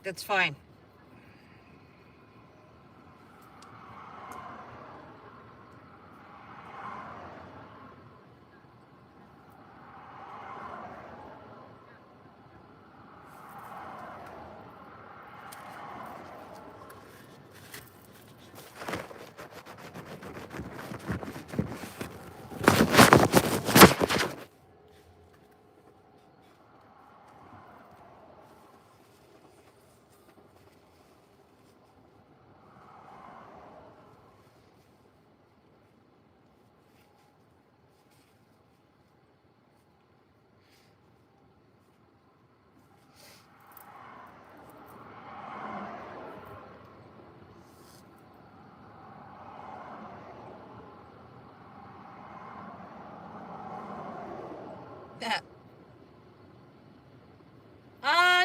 That's fine.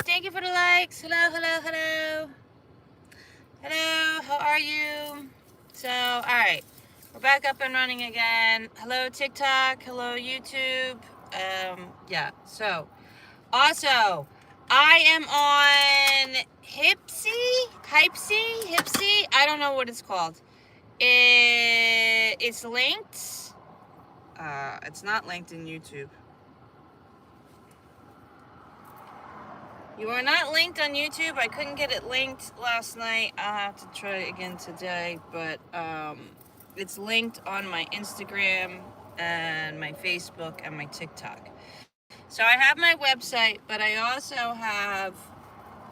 Thank you for the likes. Hello, hello, hello. Hello, how are you? So, alright. We're back up and running again. Hello, TikTok. Hello, YouTube. Yeah. So, also, I am on Hypsy. I don't know what it's called. It's linked. It's not linked in YouTube. You are not linked on YouTube. I couldn't get it linked last night. I'll have to try it again today, but it's linked on my Instagram and my Facebook and my TikTok. So I have my website, but I also have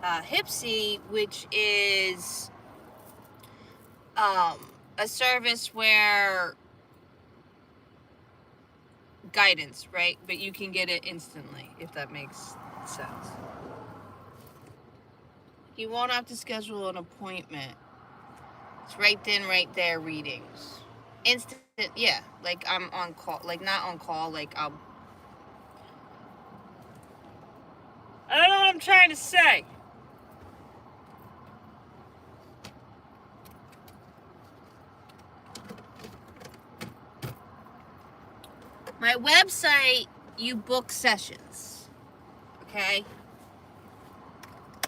Hypsy, which is a service where guidance, right? But you can get it instantly, if that makes sense. You won't have to schedule an appointment. It's right then, right there readings. Instant, yeah. Like I'm on call, like not on call, like I don't know what I'm trying to say. My website, you book sessions. Okay?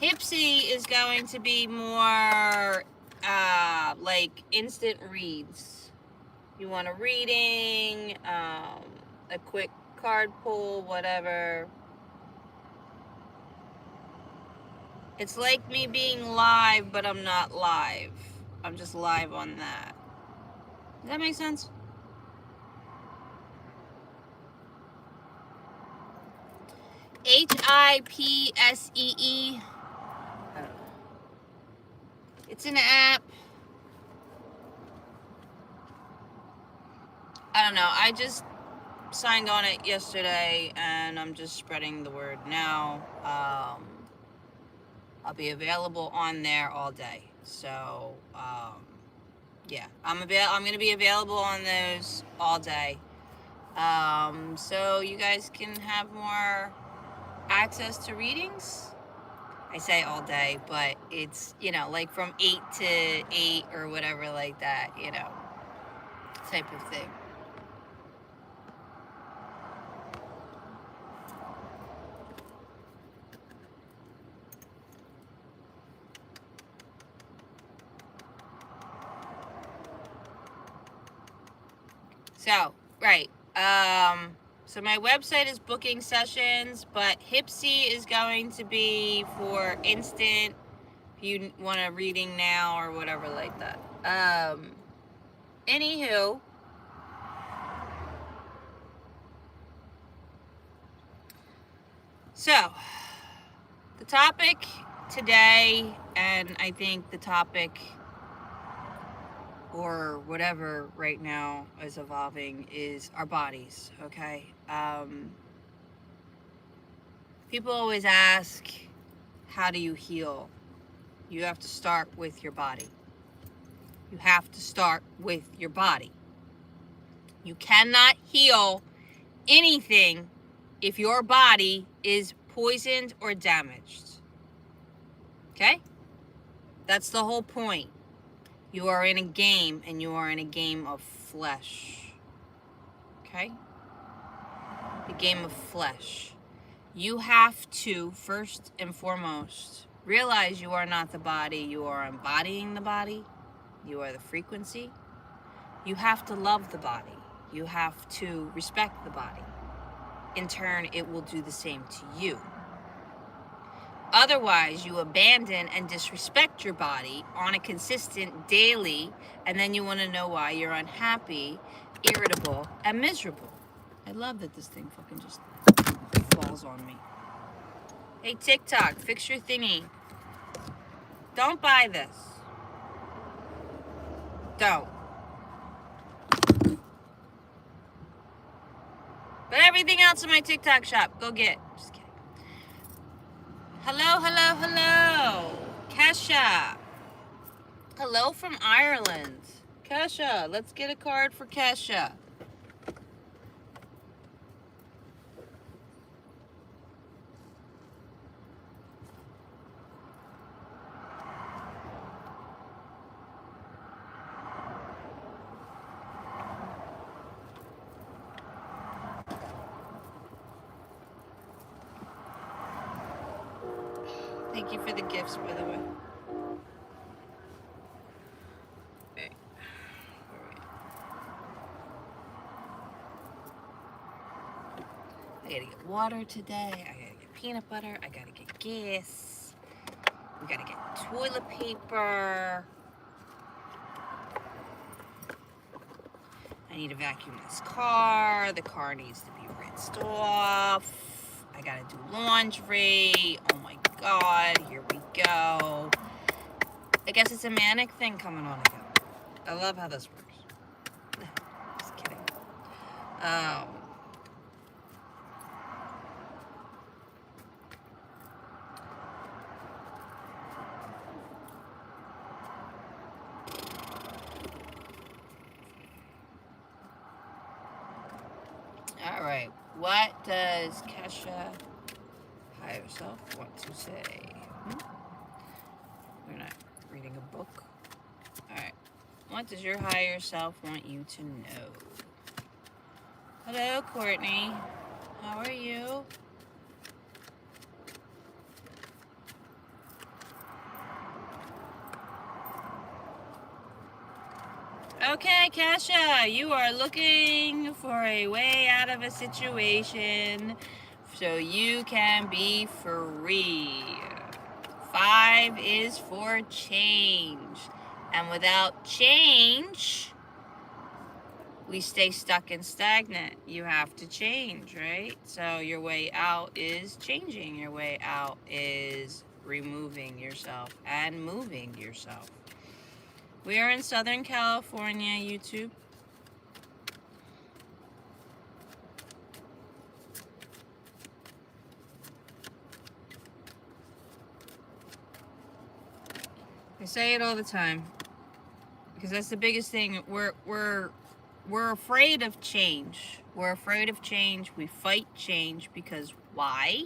Hypsy is going to be more like instant reads. You want a reading, a quick card pull, whatever. It's like me being live, but I'm not live. I'm just live on that. Does that make sense? Hypsee. It's an app. I don't know. I just signed on it yesterday and I'm just spreading the word now. I'll be available on there all day. So, yeah, I'm going to be available on those all day. So you guys can have more access to readings. I say all day, but it's, like from 8 to 8 or whatever like that, type of thing. So, right. So my website is booking sessions, but Hypsy is going to be for instant, if you want a reading now or whatever like that. Anywho, so the topic today, and I think the topic or whatever right now is evolving, is our bodies, okay? People always ask, how do you heal? You have to start with your body. You have to start with your body. You cannot heal anything if your body is poisoned or damaged. Okay? That's the whole point. You are in a game, and you are in a game of flesh. Okay? The game of flesh. You have to, first and foremost, Realize you are not the body. You are embodying the body. You are the frequency. You have to love the body. You have to respect the body. In turn, it will do the same to you. Otherwise, you abandon and disrespect your body on a consistent daily, and then you want to know why you're unhappy, irritable, and miserable. I love that this thing fucking just falls on me. Hey, TikTok, fix your thingy. Don't buy this. Don't. But everything else in my TikTok shop, go get. Just kidding. Hello, hello, hello. Kesha. Hello from Ireland. Kesha, let's get a card for Kesha. Thank you for the gifts, by the way. Okay. I gotta get water today. I gotta get peanut butter. I gotta get gas. We gotta get toilet paper. I need to vacuum this car. The car needs to be rinsed off. I gotta do laundry. Oh my God, here we go. I guess it's a manic thing coming on again. I love how this works. Just kidding. All right. What does Kesha higher self want to say? We're not reading a book. All right. What does your higher self want you to know? Hello, Courtney. How are you? Okay, Kesha, you are looking for a way out of a situation so you can be free. 5 is for change. And without change, we stay stuck and stagnant. You have to change, right? So your way out is changing. Your way out is removing yourself and moving yourself. We are in Southern California, YouTube. I say it all the time because that's the biggest thing. We're afraid of change. We're afraid of change. We fight change because why?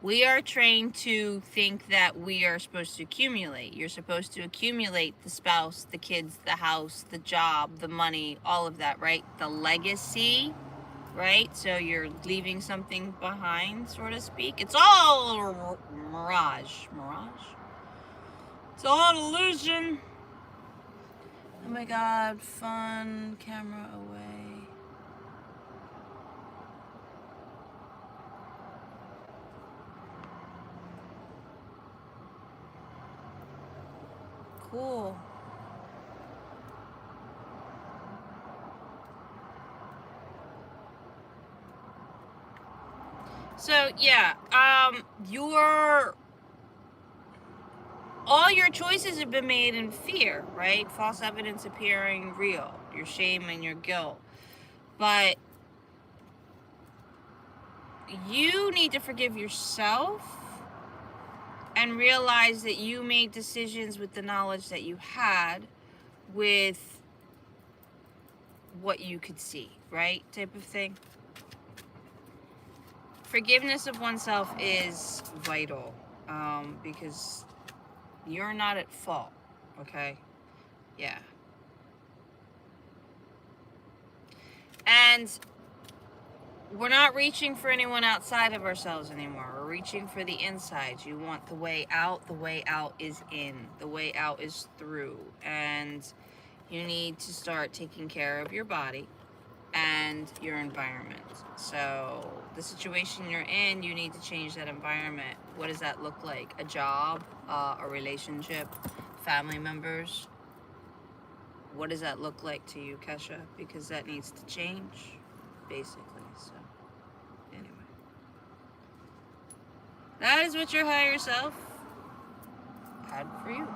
We are trained to think that we are supposed to accumulate. You're supposed to accumulate the spouse, the kids, the house, the job, the money, all of that, right? The legacy, right? So you're leaving something behind, so to speak. It's all mirage. Mirage? It's all an illusion. Oh my God, fun, camera away. Cool. So yeah, all your choices have been made in fear, right? False evidence appearing real, your shame and your guilt. But you need to forgive yourself and realize that you made decisions with the knowledge that you had, with what you could see, right? Type of thing. Forgiveness of oneself is vital, because you're not at fault, okay? Yeah. And we're not reaching for anyone outside of ourselves anymore. We're reaching for the inside. You want the way out. The way out is in. The way out is through. And you need to start taking care of your body and your environment. So the situation you're in, you need to change that environment. What does that look like? A job, a relationship, family members? What does that look like to you, Kesha? Because that needs to change, basically. So anyway, that is what your higher self had for you.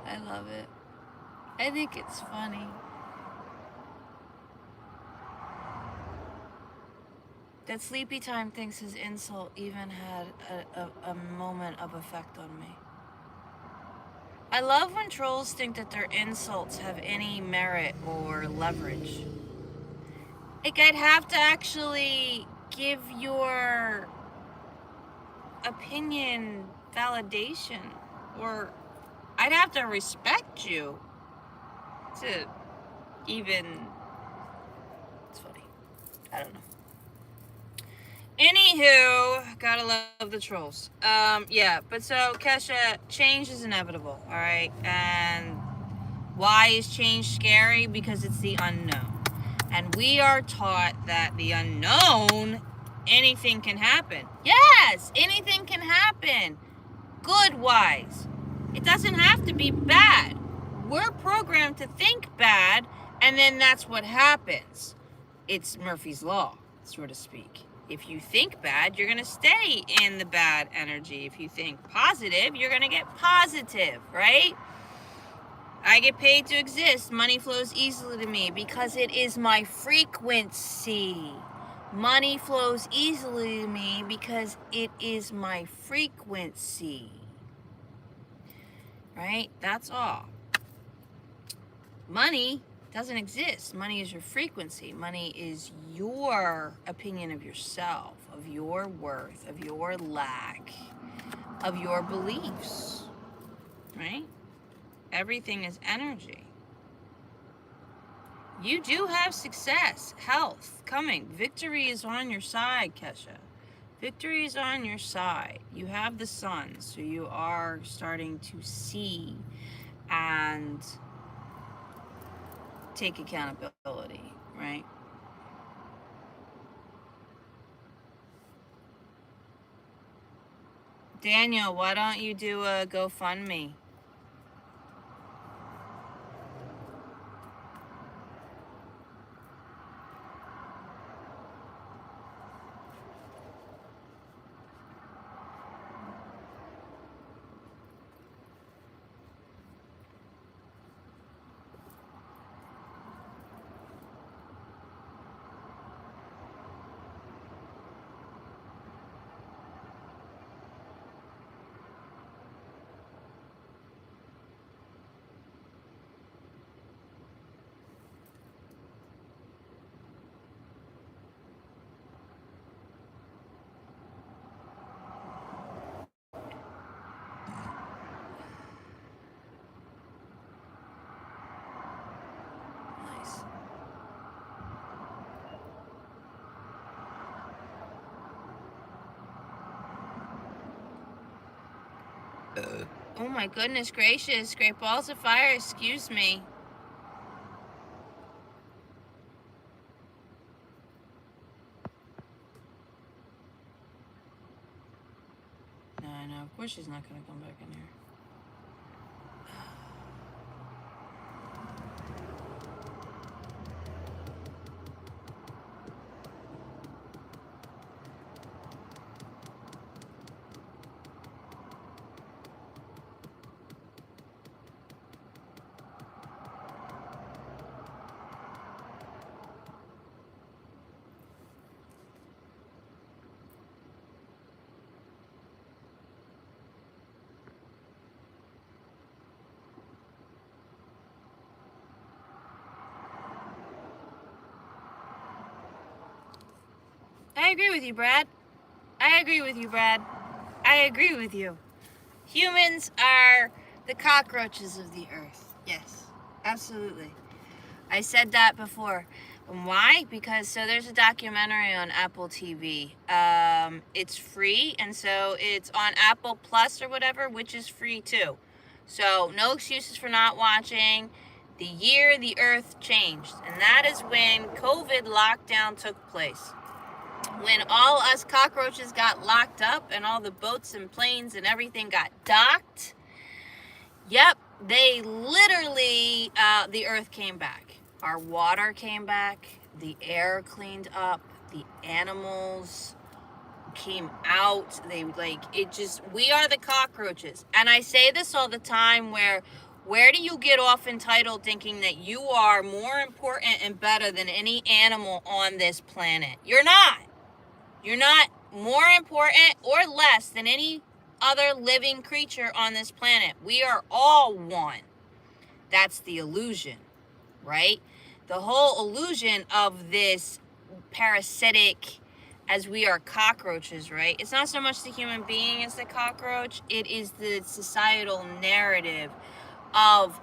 I love it. I think it's funny that Sleepy Time thinks his insult even had a moment of effect on me. I love when trolls think that their insults have any merit or leverage. Like, I'd have to actually give your opinion validation, or I'd have to respect you to even. It's funny. I don't know. Anywho, gotta love the trolls. Yeah, but so Kesha, change is inevitable, alright? And why is change scary? Because it's the unknown. And we are taught that the unknown, anything can happen. Yes, anything can happen. Good wise. It doesn't have to be bad. We're programmed to think bad, and then that's what happens. It's Murphy's Law, so to speak. If you think bad, you're going to stay in the bad energy. If you think positive, you're going to get positive, right? I get paid to exist. Money flows easily to me because it is my frequency. Money flows easily to me because it is my frequency. Right? That's all. Money doesn't exist. Money is your frequency. Money is your opinion of yourself, of your worth, of your lack, of your beliefs. Right? Everything is energy. You do have success, health coming. Victory is on your side, Kesha. Victory is on your side. You have the sun, so you are starting to see and take accountability, right? Daniel, why don't you do a GoFundMe? Nice. Oh my goodness gracious, great balls of fire, excuse me. No, I know, of course she's not gonna come back in here. I agree with you, Brad. I agree with you, Brad. I agree with you. Humans are the cockroaches of the earth. Yes, absolutely. I said that before. And why? Because so there's a documentary on Apple TV. It's free, and so it's on Apple Plus or whatever, which is free too. So no excuses for not watching. The year the earth changed, and that is when COVID lockdown took place. When all us cockroaches got locked up and all the boats and planes and everything got docked, yep, they literally, the earth came back. Our water came back, the air cleaned up, the animals came out. We are the cockroaches. And I say this all the time, where do you get off entitled thinking that you are more important and better than any animal on this planet? You're not. You're not more important or less than any other living creature on this planet. We are all one. That's the illusion, right? The whole illusion of this parasitic, as we are cockroaches, right? It's not so much the human being as the cockroach. It is the societal narrative of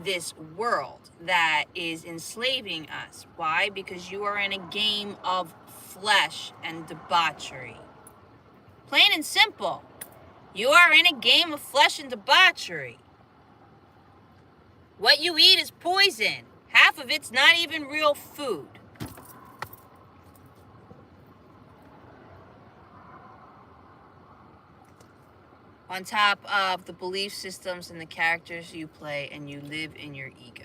this world that is enslaving us. Why? Because you are in a game of flesh and debauchery. Plain and simple. You are in a game of flesh and debauchery. What you eat is poison. Half of it's not even real food. On top of the belief systems and the characters you play, and you live in your ego.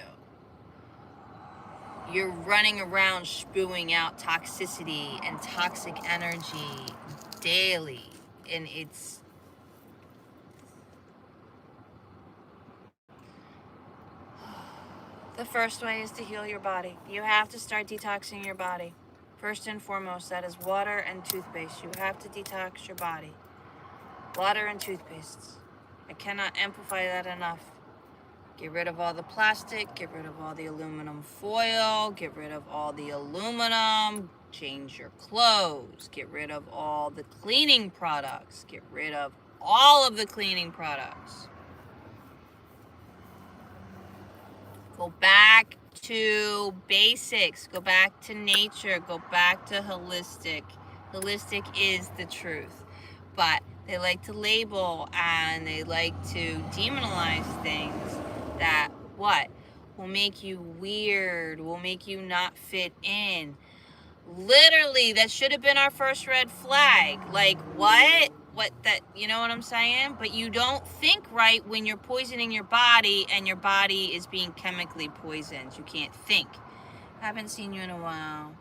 You're running around spewing out toxicity and toxic energy daily, and it's the first way is to heal your body. You have to start detoxing your body. First and foremost, that is water and toothpaste. You have to detox your body. Water and toothpastes. I cannot amplify that enough. Get rid of all the plastic, get rid of all the aluminum foil, get rid of all the aluminum, change your clothes, get rid of all the cleaning products, get rid of all of the cleaning products. Go back to basics, go back to nature, go back to holistic. Holistic is the truth, but they like to label and they like to demonize things that will make you weird, will make you not fit in. Literally, that should have been our first red flag. Like, what that, you know what I'm saying? But you don't think right when you're poisoning your body and your body is being chemically poisoned. You can't think. Haven't seen you in a while.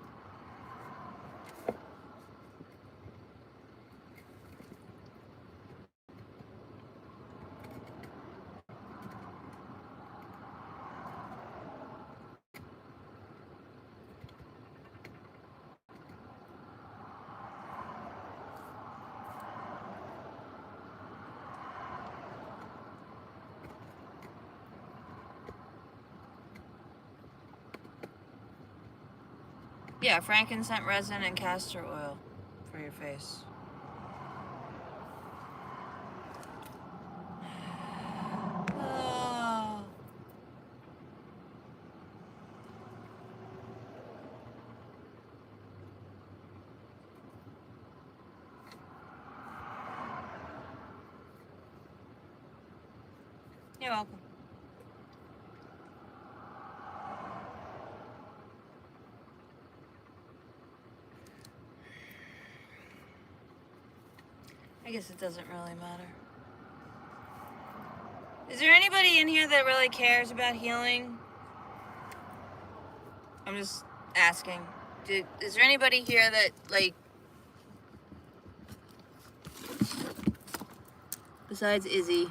Yeah, frankincense resin and castor oil for your face. Oh. You're welcome. I guess it doesn't really matter. Is there anybody in here that really cares about healing? I'm just asking. Is there anybody here that, like, besides Izzy?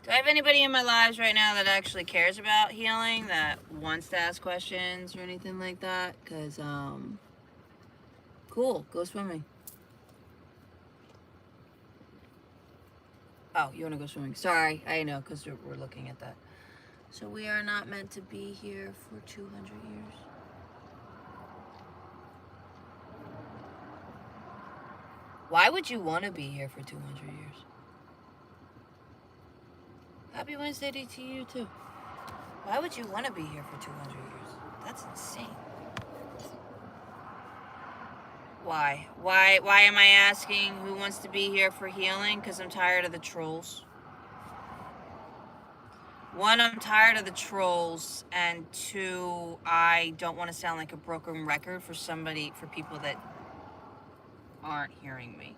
Do I have anybody in my lives right now that actually cares about healing, that wants to ask questions or anything like that? Because, cool, go swimming. Oh, you want to go swimming? Sorry, I know, because we're looking at that. So we are not meant to be here for 200 years. Why would would you want to be here for 200 years? Happy Wednesday to you, too. Why would you want to be here for 200 years? That's insane. Why? Why am I asking who wants to be here for healing? Because I'm tired of the trolls. One, I'm tired of the trolls, and two, I don't want to sound like a broken record for people that aren't hearing me.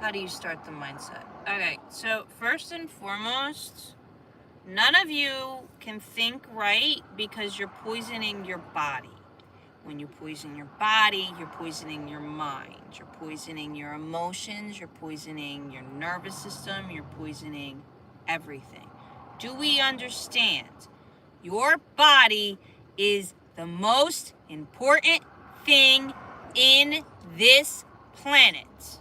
How do you start the mindset? Okay, so first and foremost, none of you can think right because you're poisoning your body. When you poison your body, you're poisoning your mind. You're poisoning your emotions. You're poisoning your nervous system. You're poisoning everything. Do we understand? Your body is the most important thing in this planet,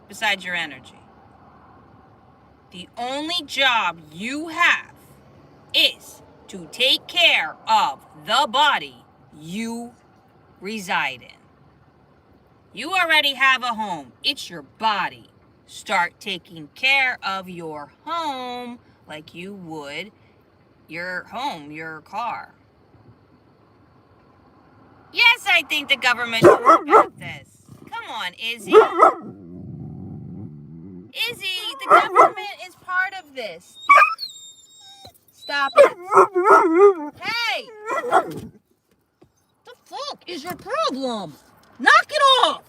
besides your energy. The only job you have is to take care of the body you reside in. You already have a home. It's your body. Start taking care of your home like you would your home, your car. Yes, I think the government should know about this. Come on, Izzy. Izzy, the government is part of this. Stop it. Hey! The fuck is your problem? Knock it off!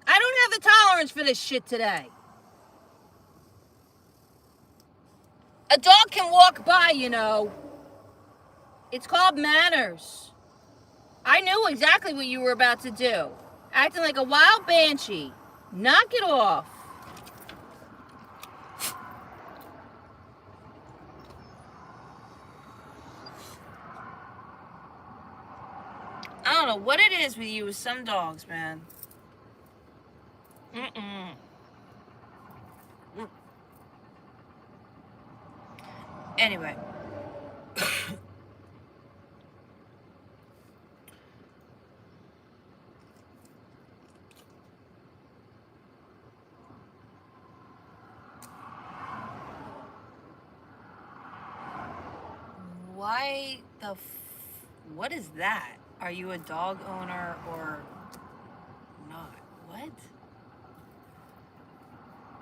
I don't have the tolerance for this shit today. A dog can walk by, you know. It's called manners. I knew exactly what you were about to do. Acting like a wild banshee. Knock it off. I don't know what it is with you with some dogs, man. Anyway. What is that? Are you a dog owner or not? What?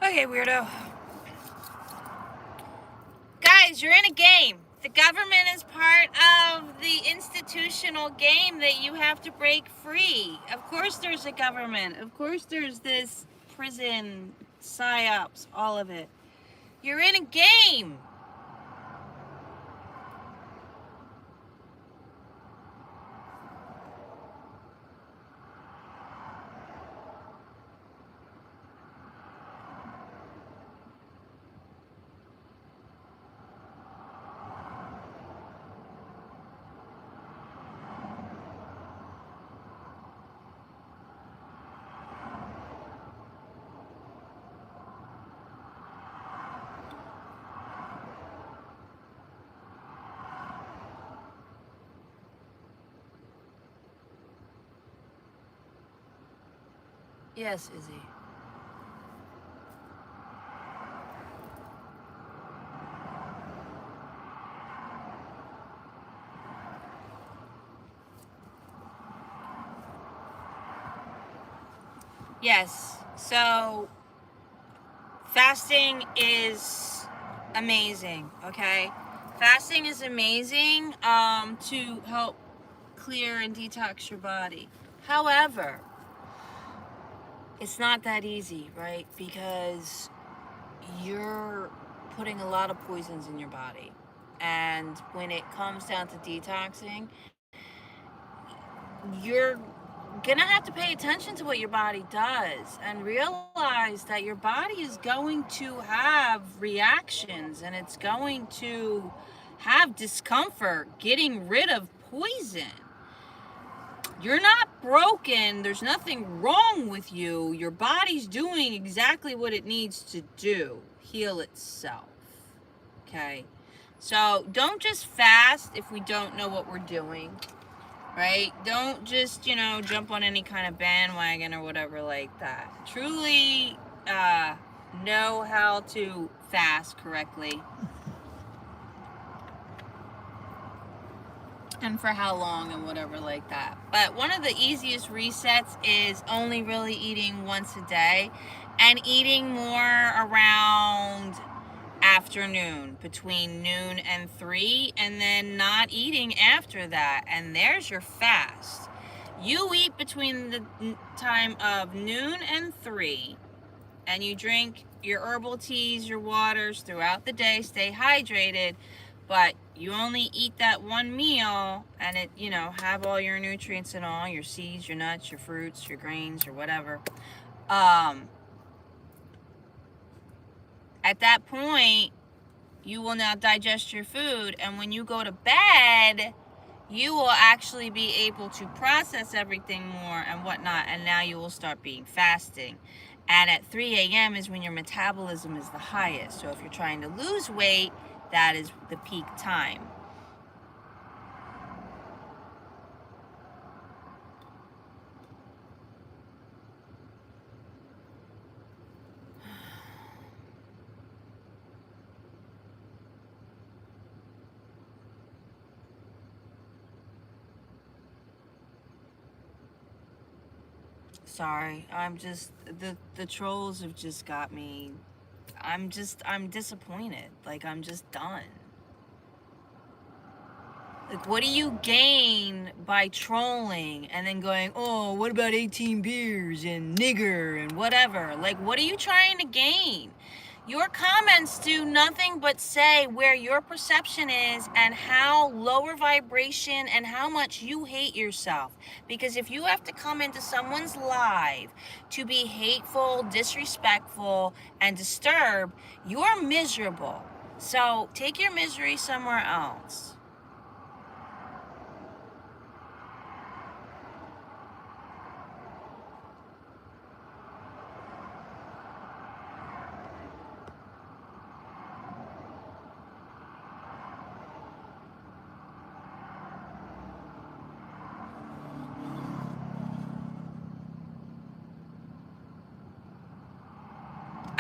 Okay, weirdo. Guys, you're in a game. The government is part of the institutional game that you have to break free. Of course there's a government. Of course there's this prison, psyops, all of it. You're in a game. Yes, Izzy. Yes, so fasting is amazing, okay? Fasting is amazing to help clear and detox your body. However, it's not that easy, right? Because you're putting a lot of poisons in your body. And when it comes down to detoxing, you're gonna have to pay attention to what your body does and realize that your body is going to have reactions and it's going to have discomfort getting rid of poison. You're not broken. There's nothing wrong with you. Your body's doing exactly what it needs to do. Heal itself. Okay? So don't just fast if we don't know what we're doing, right? Don't just, jump on any kind of bandwagon or whatever like that. Truly know how to fast correctly and for how long and whatever like that. But one of the easiest resets is only really eating once a day and eating more around afternoon, between noon and 3, and then not eating after that, and there's your fast. You eat between the time of noon and 3, and you drink your herbal teas, your waters throughout the day, stay hydrated, but you only eat that one meal, and it, have all your nutrients and all, your seeds, your nuts, your fruits, your grains, or whatever. At that point, you will now digest your food, and when you go to bed, you will actually be able to process everything more and whatnot, and now you will start being fasting. And at 3 a.m. is when your metabolism is the highest. So if you're trying to lose weight, that is the peak time. Sorry, I'm just, the trolls have just got me. I'm disappointed. Like, I'm just done. Like, what do you gain by trolling and then going, oh, what about 18 beers and nigger and whatever? Like, what are you trying to gain? Your comments do nothing but say where your perception is and how lower vibration and how much you hate yourself. Because if you have to come into someone's live to be hateful, disrespectful, and disturb, you're miserable. So take your misery somewhere else.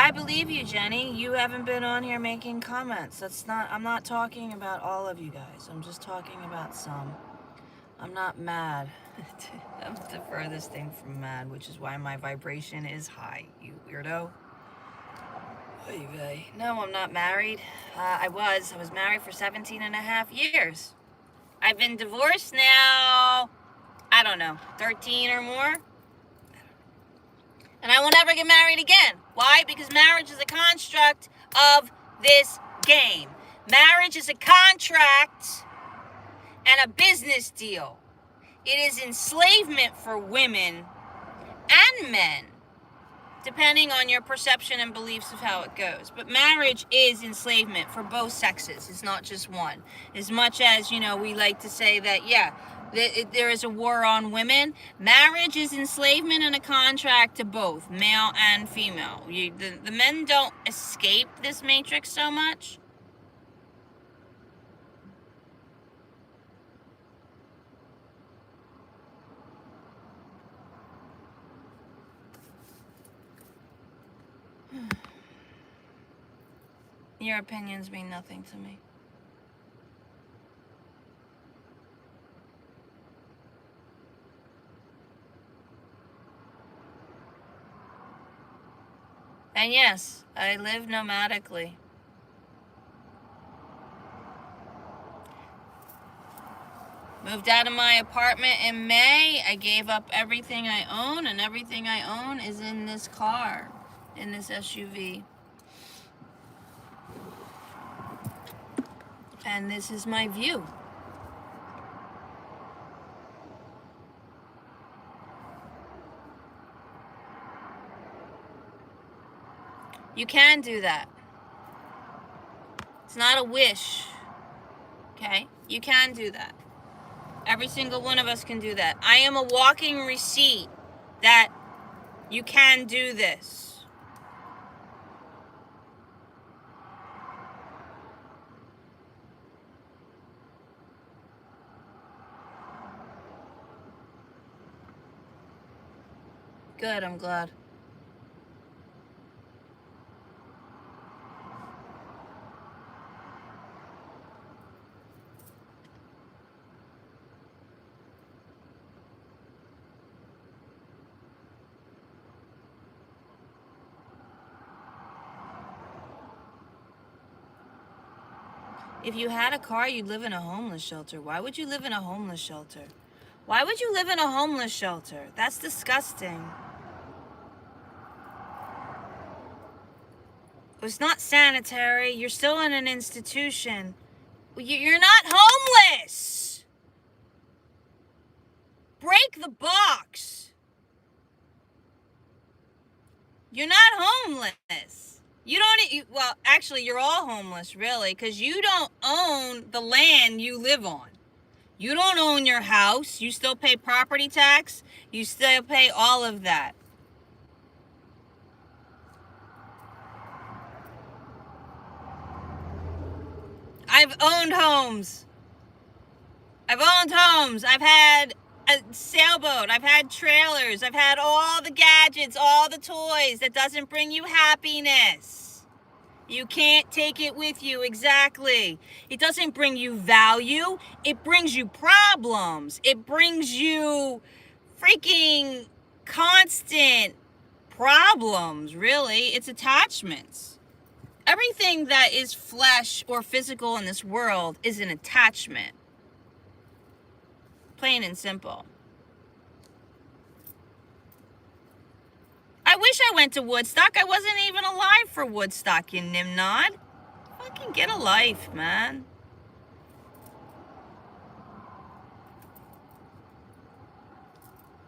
I believe you, Jenny. You haven't been on here making comments. I'm not talking about all of you guys. I'm just talking about some. I'm not mad. I'm the furthest thing from mad, which is why my vibration is high, you weirdo. No, I'm not married. I was married for 17 and a half years. I've been divorced now, I don't know, 13 or more. And I will never get married again. Why? Because marriage is a construct of this game. Marriage is a contract and a business deal. It is enslavement for women and men, depending on your perception and beliefs of how it goes. But marriage is enslavement for both sexes. It's not just one. As much as, we like to say that, there is a war on women. Marriage is enslavement and a contract to both, male and female. The men don't escape this matrix so much. Your opinions mean nothing to me. And yes, I live nomadically. Moved out of my apartment in May. I gave up everything I own, and everything I own is in this car, in this SUV. And this is my view. You can do that. It's not a wish. Okay? You can do that. Every single one of us can do that. I am a walking receipt that you can do this. Good, I'm glad. If you had a car, you'd live in a homeless shelter. Why would you live in a homeless shelter? Why would you live in a homeless shelter? That's disgusting. It's not sanitary. You're still in an institution. You're not homeless. Break the box. You're not homeless. You don't, well, actually, you're all homeless, really, because you don't own the land you live on. You don't own your house. You still pay property tax. You still pay all of that. I've owned homes. I've had a sailboat. I've had trailers. I've had all the gadgets, all the toys. That doesn't bring you happiness. You can't take it with you. Exactly. It doesn't bring you value. It brings you problems. It brings you freaking constant problems, really. It's attachments. Everything that is flesh or physical in this world is an attachment. Plain and simple. I wish I went to Woodstock. I wasn't even alive for Woodstock, you nimnod. Fucking get a life, man.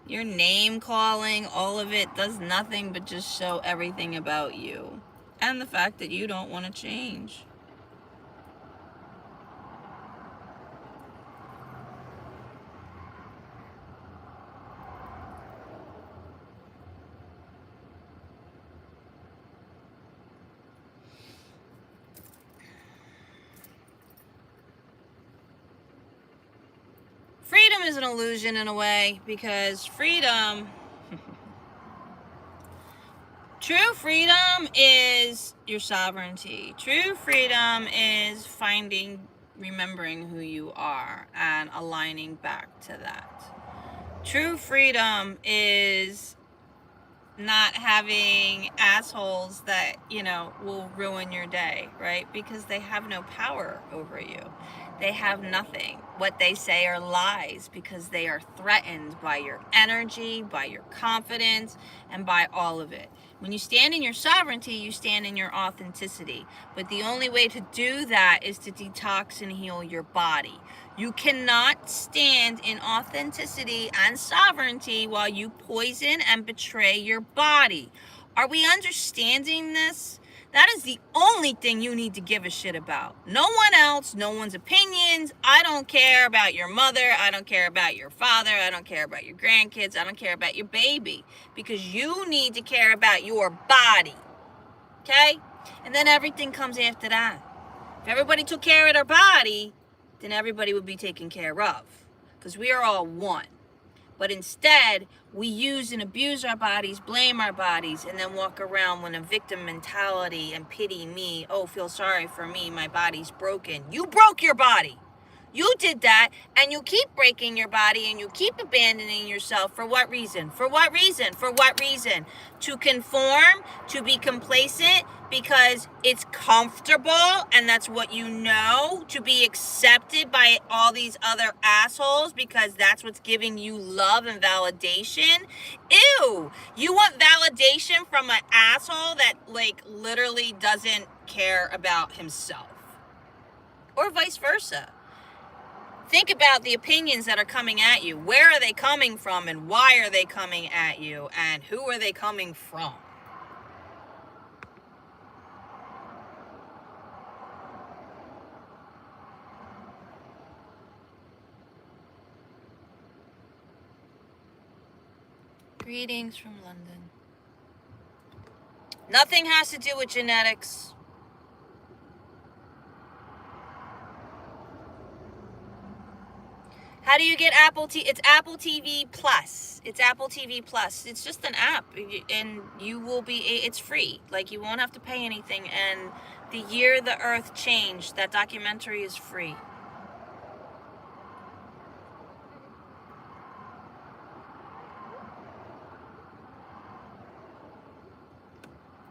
Your name calling, all of it does nothing but just show everything about you. And the fact that you don't want to change. Freedom is an illusion in a way, because freedom, true freedom is your sovereignty. True freedom is remembering who you are and aligning back to that. True freedom is not having assholes that, will ruin your day, right? Because they have no power over you. They have nothing. What they say are lies because they are threatened by your energy, by your confidence, and by all of it. When you stand in your sovereignty, you stand in your authenticity. But the only way to do that is to detox and heal your body. You cannot stand in authenticity and sovereignty while you poison and betray your body. Are we understanding this? That is the only thing you need to give a shit about. No one else, no one's opinions. I don't care about your mother. I don't care about your father. I don't care about your grandkids. I don't care about your baby. Because you need to care about your body. Okay? And then everything comes after that. If everybody took care of their body, then everybody would be taken care of. Because we are all one. But instead, we use and abuse our bodies, blame our bodies, and then walk around with a victim mentality and pity me. Oh, feel sorry for me. My body's broken. You broke your body. You did that, and you keep breaking your body, and you keep abandoning yourself. For what reason? For what reason? For what reason? To conform, to be complacent, because it's comfortable, and that's what you know, to be accepted by all these other assholes, because that's what's giving you love and validation. Ew! You want validation from an asshole that, literally doesn't care about himself. Or vice versa. Think about the opinions that are coming at you. Where are they coming from, and why are they coming at you, and who are they coming from? Greetings from London. Nothing has to do with genetics. How do you get Apple TV? It's Apple TV Plus. It's Apple TV Plus. It's just an app, and you will be, it's free. Like, you won't have to pay anything. And The Year the Earth Changed, that documentary is free.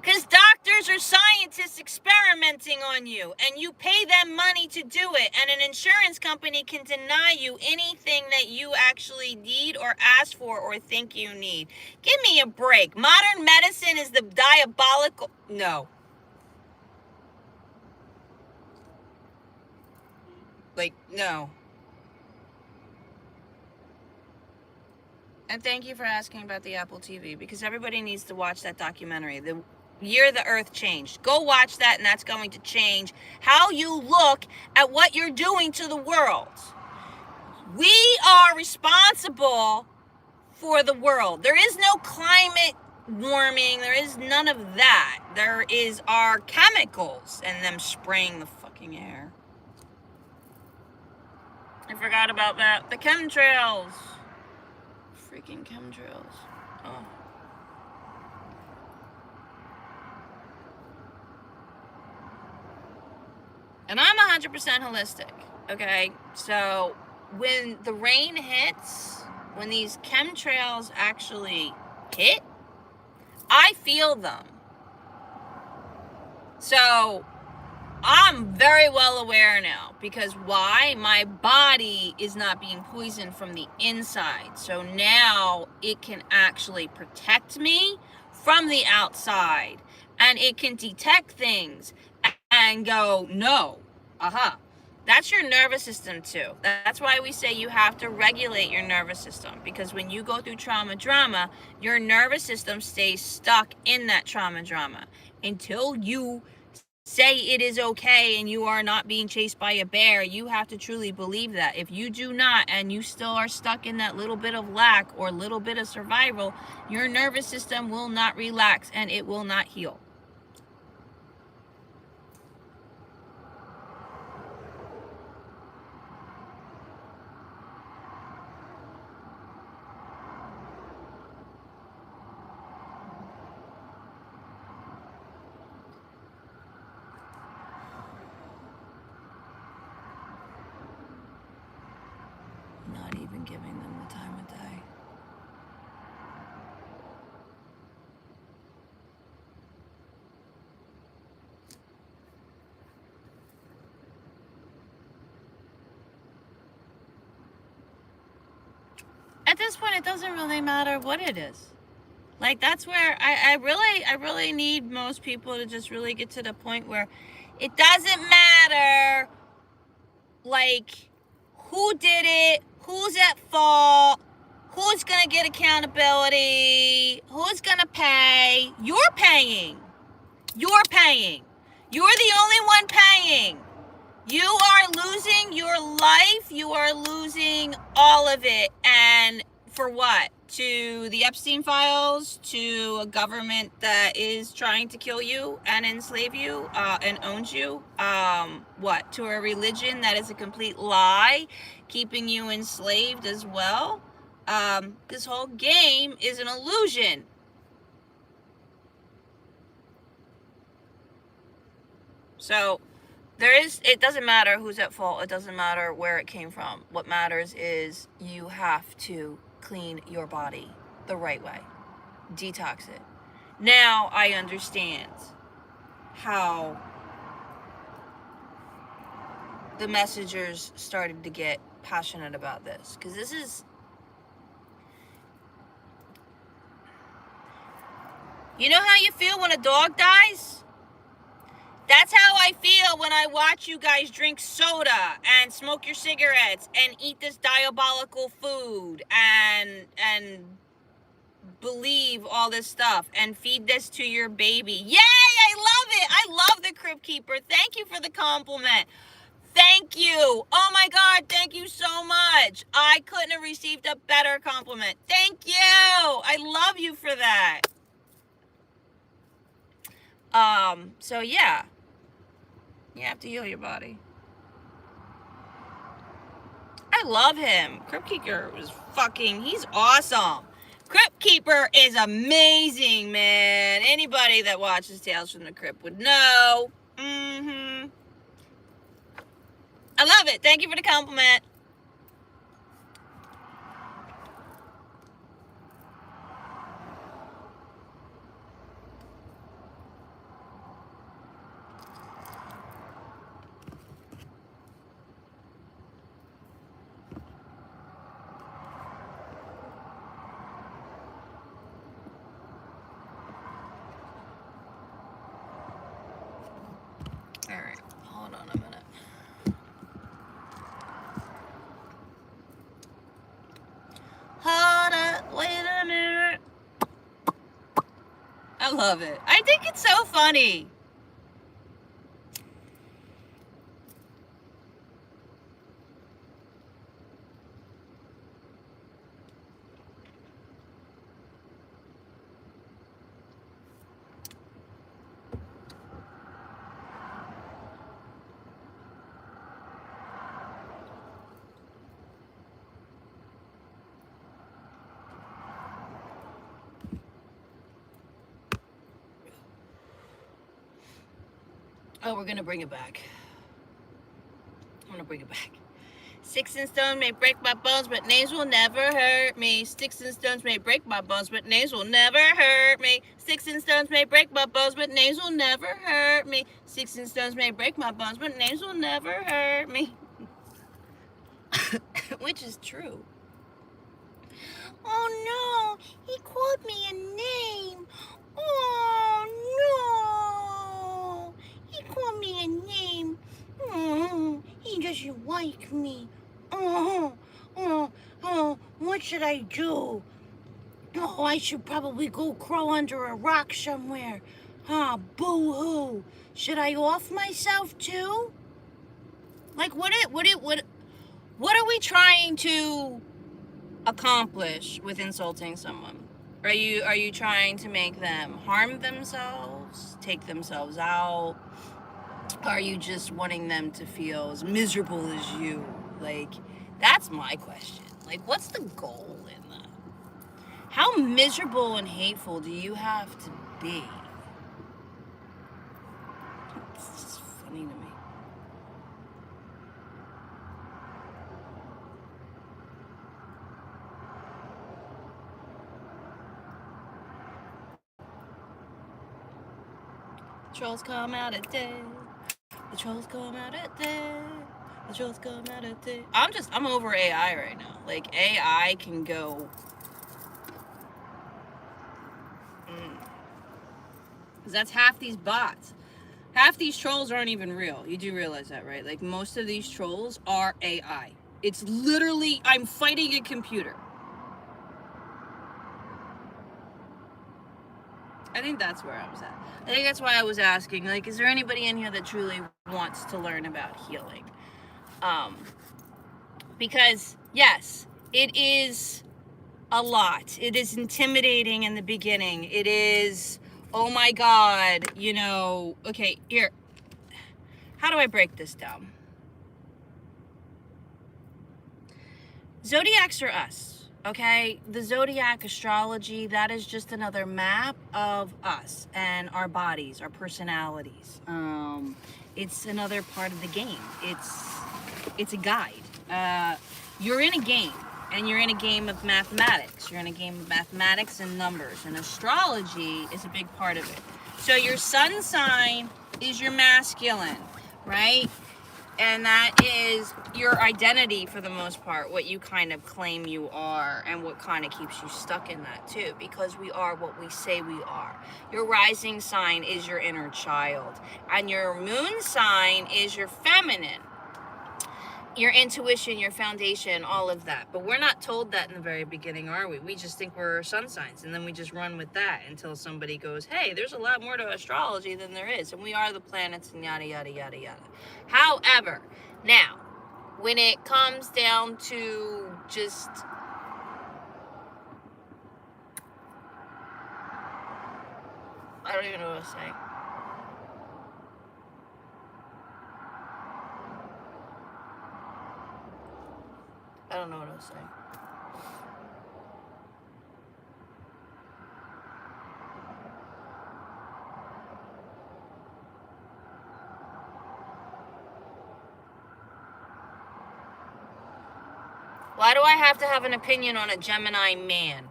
Because doctors or scientists experimenting on you, and you pay them money to do it, and an insurance company can deny you anything that you actually need or ask for or think you need. Give me a break. Modern medicine is the diabolical... No. Like, no. And thank you for asking about the Apple TV, because everybody needs to watch that documentary. The Year the Earth Changed. Go watch that, and that's going to change how you look at what you're doing to the world. We are responsible for the world. There is no climate warming. There is none of that. There is our chemicals and them spraying the fucking air. I forgot about that. The chemtrails. Freaking chemtrails. Oh. And I'm 100% holistic, okay? So when the rain hits, when these chemtrails actually hit, I feel them. So I'm very well aware now, because why? My body is not being poisoned from the inside. So now it can actually protect me from the outside, and it can detect things and go, no, that's your nervous system too. That's why we say you have to regulate your nervous system, because when you go through trauma drama, your nervous system stays stuck in that trauma drama until you say it is okay and you are not being chased by a bear. You have to truly believe that. If you do not, and you still are stuck in that little bit of lack or little bit of survival, your nervous system will not relax and it will not heal. Not even giving them the time of day. At this point, it doesn't really matter what it is. Like, that's where I really need most people to just really get to the point where it doesn't matter, like, who did it, who's at fault, who's gonna get accountability, who's gonna pay. You're paying. You're paying. You're the only one paying. You are losing your life. You are losing all of it. And for what? To the Epstein files, to a government that is trying to kill you and enslave you and owns you. What? To a religion that is a complete lie, keeping you enslaved as well. This whole game is an illusion. So it doesn't matter who's at fault. It doesn't matter where it came from. What matters is you have to clean your body the right way. Detox it. Now I understand how the messengers started to get passionate about this. Because this is... You know how you feel when a dog dies? That's how I feel when I watch you guys drink soda and smoke your cigarettes and eat this diabolical food and believe all this stuff and feed this to your baby. Yay! I love it! I love the Crypt Keeper. Thank you for the compliment. Thank you. Oh my God, thank you so much. I couldn't have received a better compliment. Thank you. I love you for that. So yeah. You have to heal your body. I love him. Crypt Keeper is he's awesome. Crypt Keeper is amazing, man. Anybody that watches Tales from the Crypt would know. I love it. Thank you for the compliment. All right, hold on a minute. Hold up, wait a minute. I love it. I think it's so funny. Oh, we're gonna bring it back. I'm gonna bring it back. Sticks and stones may break my bones, but names will never hurt me. Sticks and stones may break my bones, but names will never hurt me. Sticks and stones may break my bones, but names will never hurt me. Sticks and stones may break my bones, but names will never hurt me. Which is true. Oh no, he called me a name. Oh no, he called me a name. Oh, he doesn't like me. Oh, what should I do? Oh, I should probably go crawl under a rock somewhere. Boo-hoo. Should I off myself too? Like, what are we trying to accomplish with insulting someone? Are you trying to make them harm themselves, take themselves out? Are you just wanting them to feel as miserable as you? Like, that's my question. Like, what's the goal in that? How miserable and hateful do you have to be? It's just funny to me. Trolls come out at day. The trolls come out at day. The trolls come out at day. I'm over AI right now. Like, AI can go. Because that's half these bots. Half these trolls aren't even real. You do realize that, right? Like, most of these trolls are AI. It's literally, I'm fighting a computer. I think that's where I was at. I think that's why I was asking, like, is there anybody in here that truly wants to learn about healing? Because, yes, it is a lot. It is intimidating in the beginning. It is, oh my God, okay, here. How do I break this down? Zodiacs are us, okay? The zodiac astrology, that is just another map of us and our bodies, our personalities. It's another part of the game. It's a guide. You're in a game, and you're in a game of mathematics. You're in a game of mathematics and numbers, and astrology is a big part of it. So your sun sign is your masculine, right? And that is your identity for the most part, what you kind of claim you are, and what kind of keeps you stuck in that too, because we are what we say we are. Your rising sign is your inner child, and your moon sign is your feminine, your intuition, your foundation, all of that. But we're not told that in the very beginning, are we? We just think we're sun signs, and then we just run with that until somebody goes, hey, there's a lot more to astrology than there is, and we are the planets, and yada, yada, yada, yada. However, now, when it comes down to just I don't even know what to say. Why do I have to have an opinion on a Gemini man?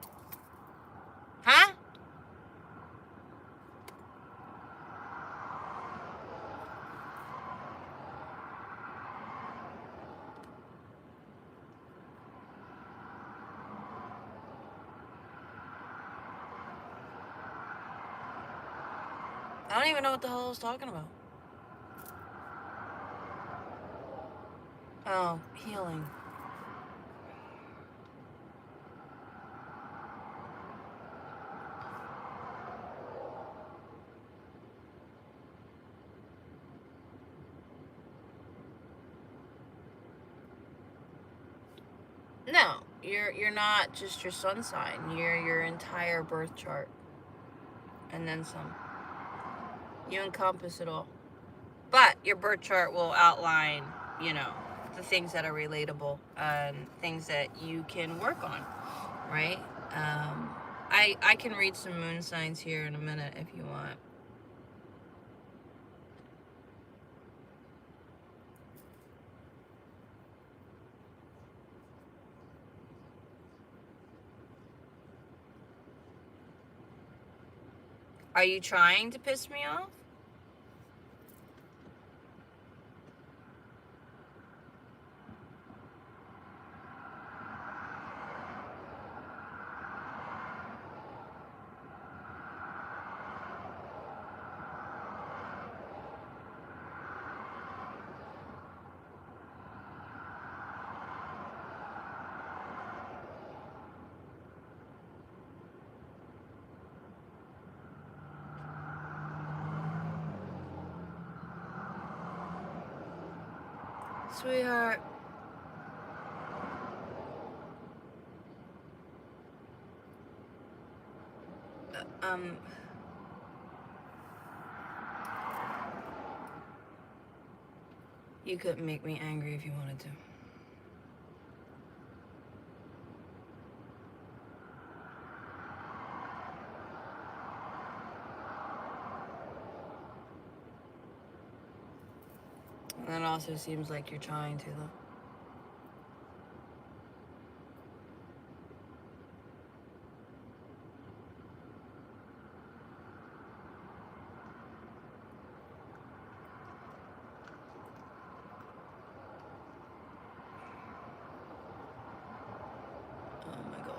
Huh? I don't even know what the hell I was talking about. Oh, healing. No, you're not just your sun sign. You're your entire birth chart. And then some. You encompass it all. But your birth chart will outline, you know, the things that are relatable and things that you can work on, right? I can read some moon signs here in a minute if you want. Are you trying to piss me off? Sweetheart. You couldn't make me angry if you wanted to. And that also seems like you're trying to, though. Oh my god.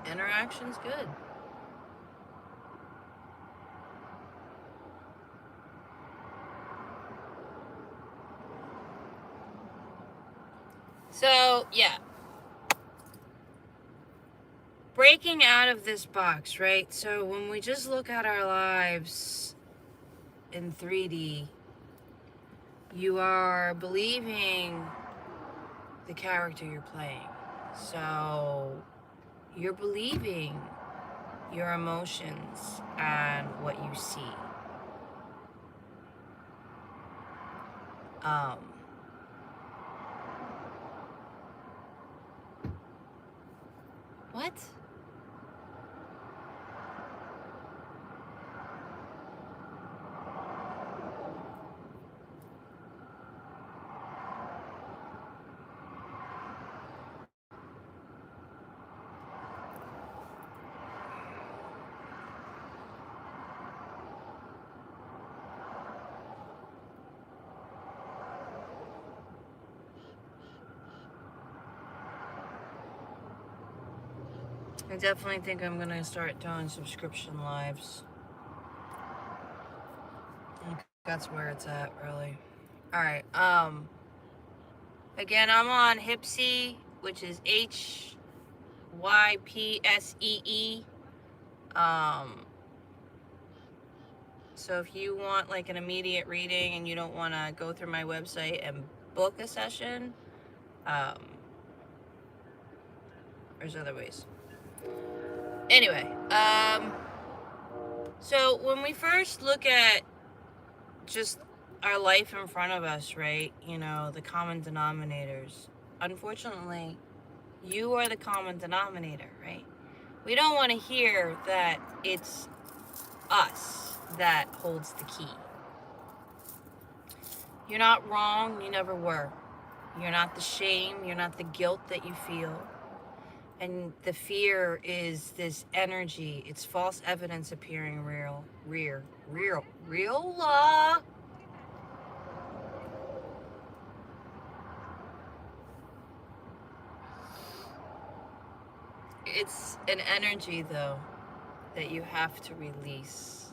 Interaction's good. So, yeah. Breaking out of this box, right? So when we just look at our lives in 3D, you are believing the character you're playing. So you're believing your emotions and what you see. What? I definitely think I'm gonna start doing subscription lives. That's where it's at, really. Alright, again, I'm on Hypsee, which is HYPSEE. So if you want like an immediate reading and you don't want to go through my website and book a session, there's other ways. Anyway, so when we first look at just our life in front of us, right? You know, the common denominators. Unfortunately, you are the common denominator, right? We don't want to hear that it's us that holds the key. You're not wrong, you never were. You're not the shame, you're not the guilt that you feel. And the fear is this energy. It's false evidence appearing real. It's an energy, though, that you have to release.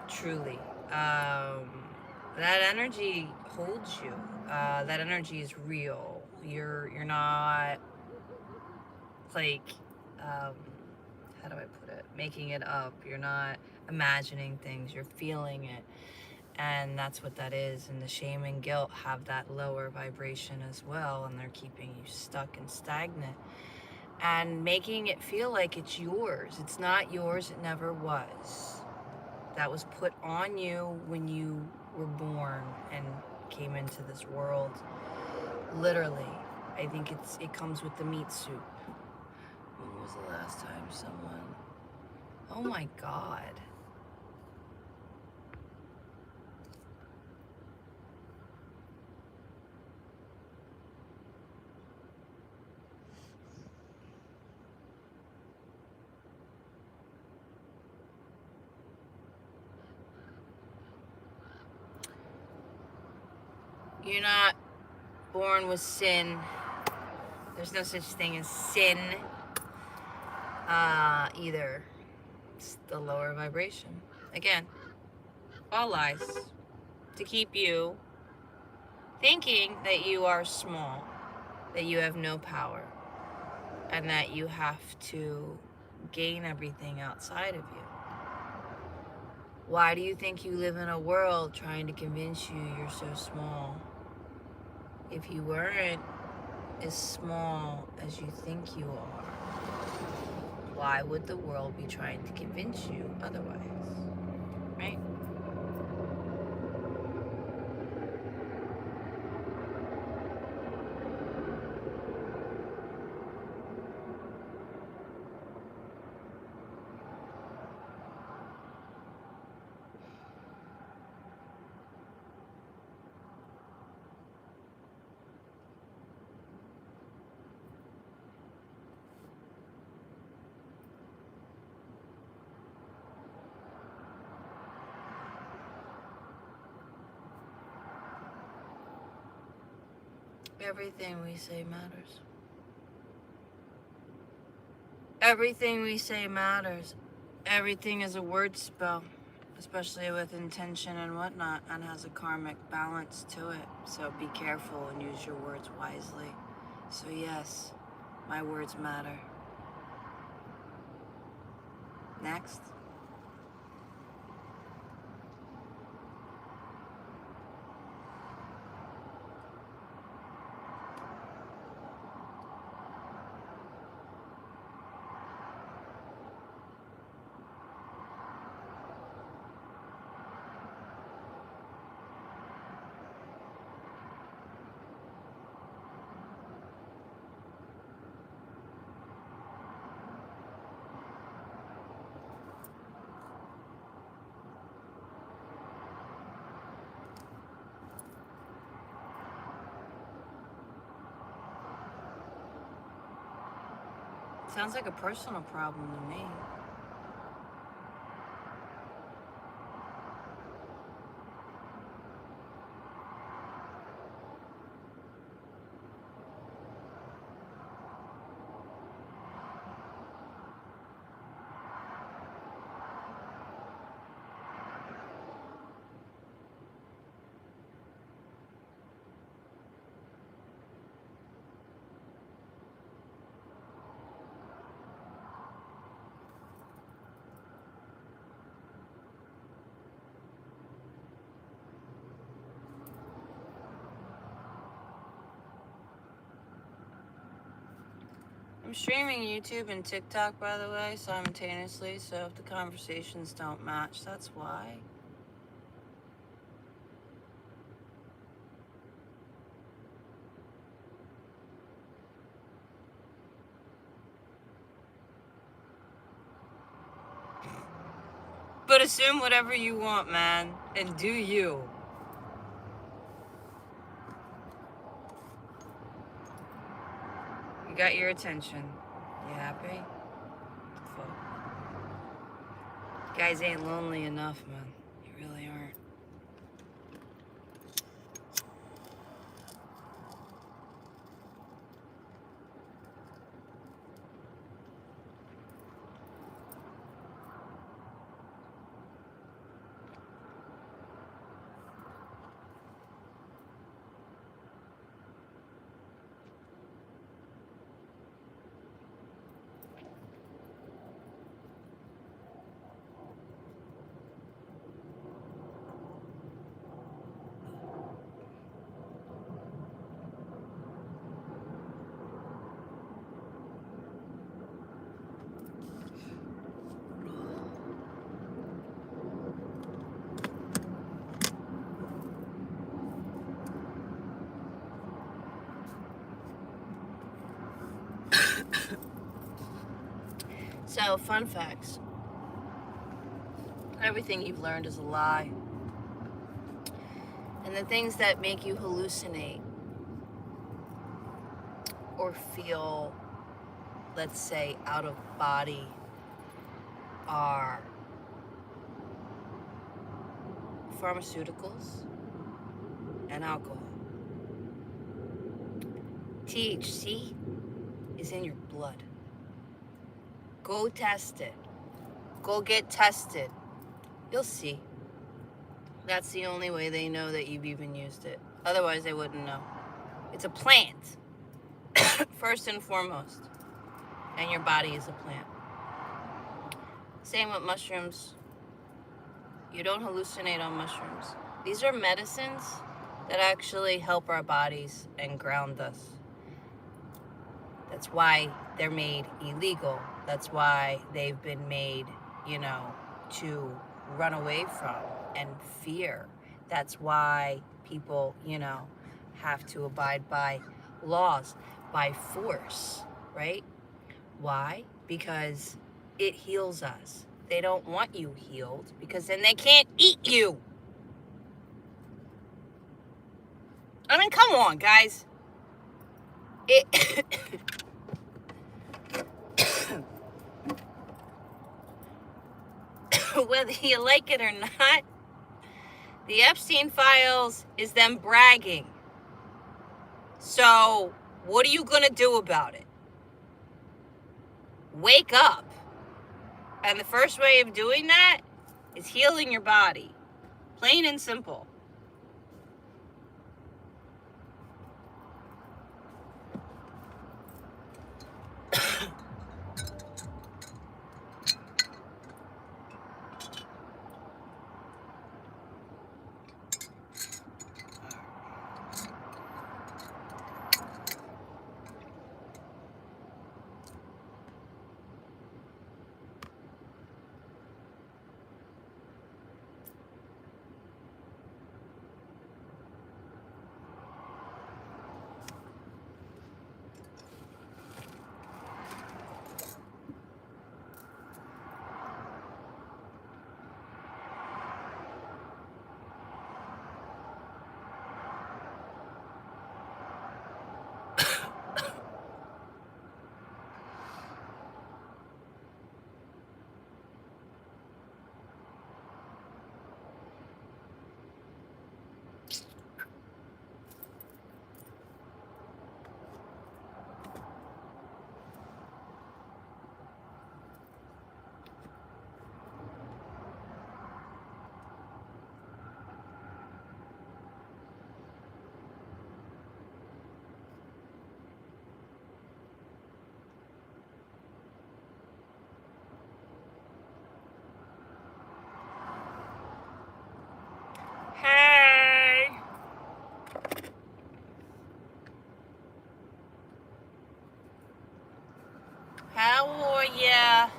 Truly. That energy holds you. That energy is real. You're not like, how do I put it? Making it up. You're not imagining things. You're feeling it. And that's what that is. And the shame and guilt have that lower vibration as well. And they're keeping you stuck and stagnant. And making it feel like it's yours. It's not yours. It never was. That was put on you when you were born and came into this world. Literally. I think it comes with the meat suit. When was the last time someone... Oh my God. You're not born with sin. There's no such thing as sin either. It's the lower vibration. Again, all lies to keep you thinking that you are small, that you have no power, and that you have to gain everything outside of you. Why do you think you live in a world trying to convince you you're so small? If you weren't as small as you think you are, why would the world be trying to convince you otherwise? Right? Everything we say matters. Everything we say matters. Everything is a word spell, especially with intention and whatnot, and has a karmic balance to it. So be careful and use your words wisely. So yes, my words matter. Next. Sounds like a personal problem to me. I'm streaming YouTube and TikTok, by the way, simultaneously, so if the conversations don't match, that's why. But assume whatever you want, man, and do you. You got your attention. You happy? Fuck. You guys ain't lonely enough, man. You really aren't. So, fun facts. Everything you've learned is a lie. And the things that make you hallucinate or feel, let's say, out of body are pharmaceuticals and alcohol. THC is in your blood. Go test it. Go get tested. You'll see. That's the only way they know that you've even used it. Otherwise, they wouldn't know. It's a plant, first and foremost. And your body is a plant. Same with mushrooms. You don't hallucinate on mushrooms. These are medicines that actually help our bodies and ground us. That's why they're made illegal. That's why they've been made, to run away from and fear. That's why people, have to abide by laws, by force, right? Why? Because it heals us. They don't want you healed because then they can't eat you. I mean, come on, guys. Whether you like it or not, the Epstein files is them bragging. So, what are you going to do about it? Wake up. And the first way of doing that is healing your body. Plain and simple. Hey! How are ya?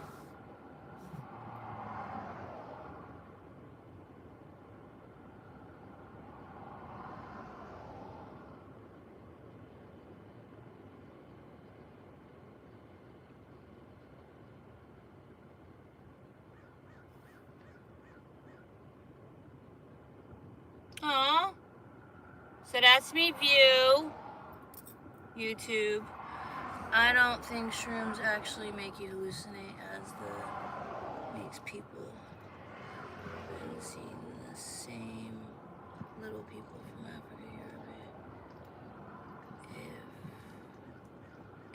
So that's me view. YouTube. I don't think shrooms actually make you hallucinate as the makes people. And seeing the same little people from Africa, Europe.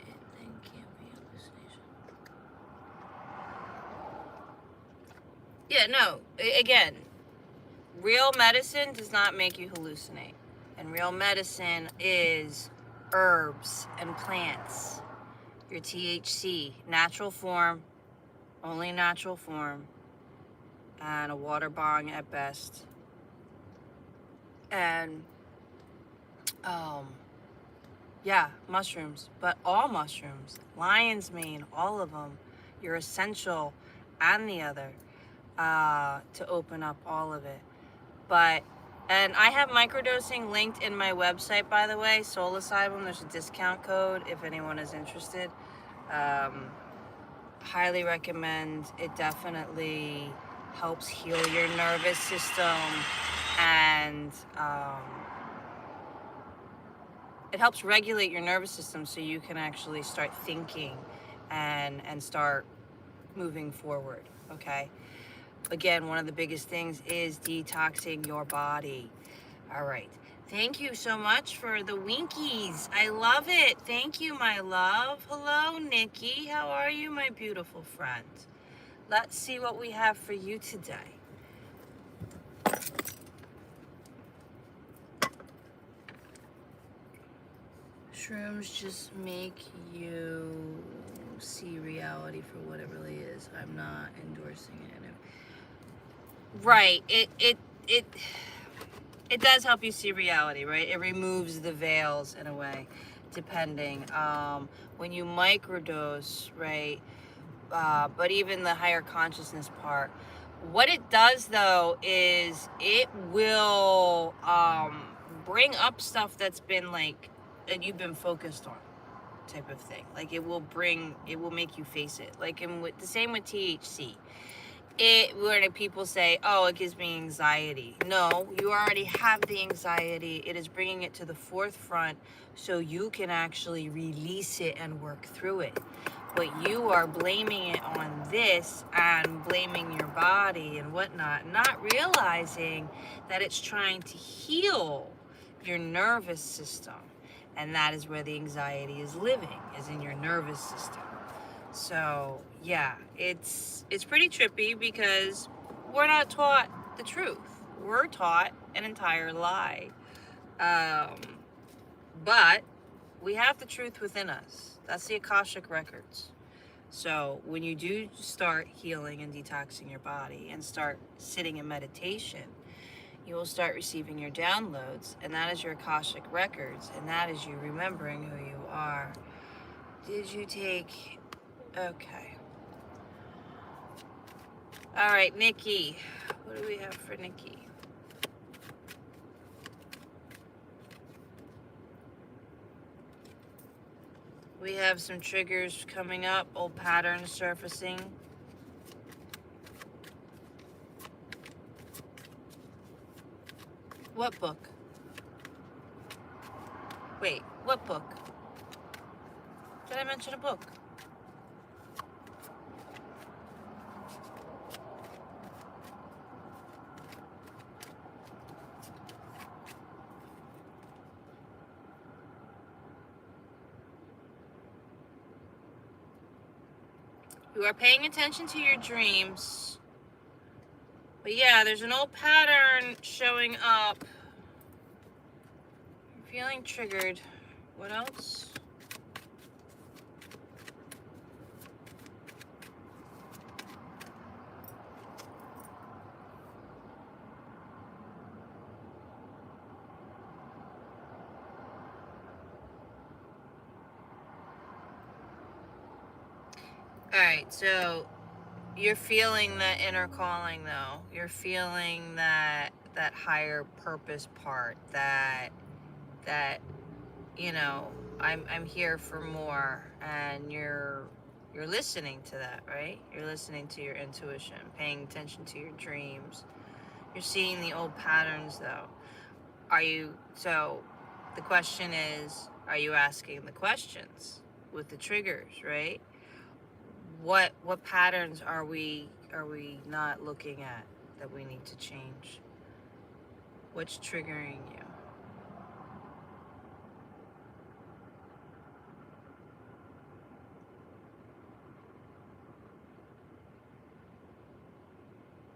If it then can't be hallucination. Yeah, no. Again, real medicine does not make you hallucinate. And real medicine is herbs and plants. Your THC, natural form, only natural form, and a water bong at best. And, yeah, mushrooms, but all mushrooms, lion's mane, all of them, your essential and the other, to open up all of it. But, and I have microdosing linked in my website, by the way, Psilocybin. There's a discount code if anyone is interested. Highly recommend. It definitely helps heal your nervous system, and it helps regulate your nervous system so you can actually start thinking and start moving forward, okay? Again, one of the biggest things is detoxing your body. All right. Thank you so much for the winkies. I love it. Thank you, my love. Hello, Nikki. How are you, my beautiful friend? Let's see what we have for you today. Shrooms just make you see reality for what it really is. I'm not endorsing it. Right. It does help you see reality, right? It removes the veils in a way, depending. When you microdose, right? But even the higher consciousness part, what it does though is it will bring up stuff that's been like that you've been focused on, type of thing. Like it will make you face it. Like the same with THC. When people say, oh, it gives me anxiety. No, you already have the anxiety. It is bringing it to the forefront so you can actually release it and work through it. But you are blaming it on this and blaming your body and whatnot, not realizing that it's trying to heal your nervous system. And that is where the anxiety is living, is in your nervous system. So yeah, it's pretty trippy because we're not taught the truth. We're taught an entire lie. But we have the truth within us. That's the Akashic records. So when you do start healing and detoxing your body and start sitting in meditation, you will start receiving your downloads, and that is your Akashic records, and that is you remembering who you are. Did you take... Okay. All right, Nikki. What do we have for Nikki? We have some triggers coming up, old patterns surfacing. What book? Wait, what book? Did I mention a book? You are paying attention to your dreams. But yeah, there's an old pattern showing up. You're feeling triggered. What else? All right, so you're feeling that inner calling though. You're feeling that higher purpose part, that you know, I'm here for more, and you're listening to that, right? You're listening to your intuition, paying attention to your dreams. You're seeing the old patterns though. So The question is, are you asking the questions with the triggers, right? What patterns are we not looking at that we need to change? What's triggering you?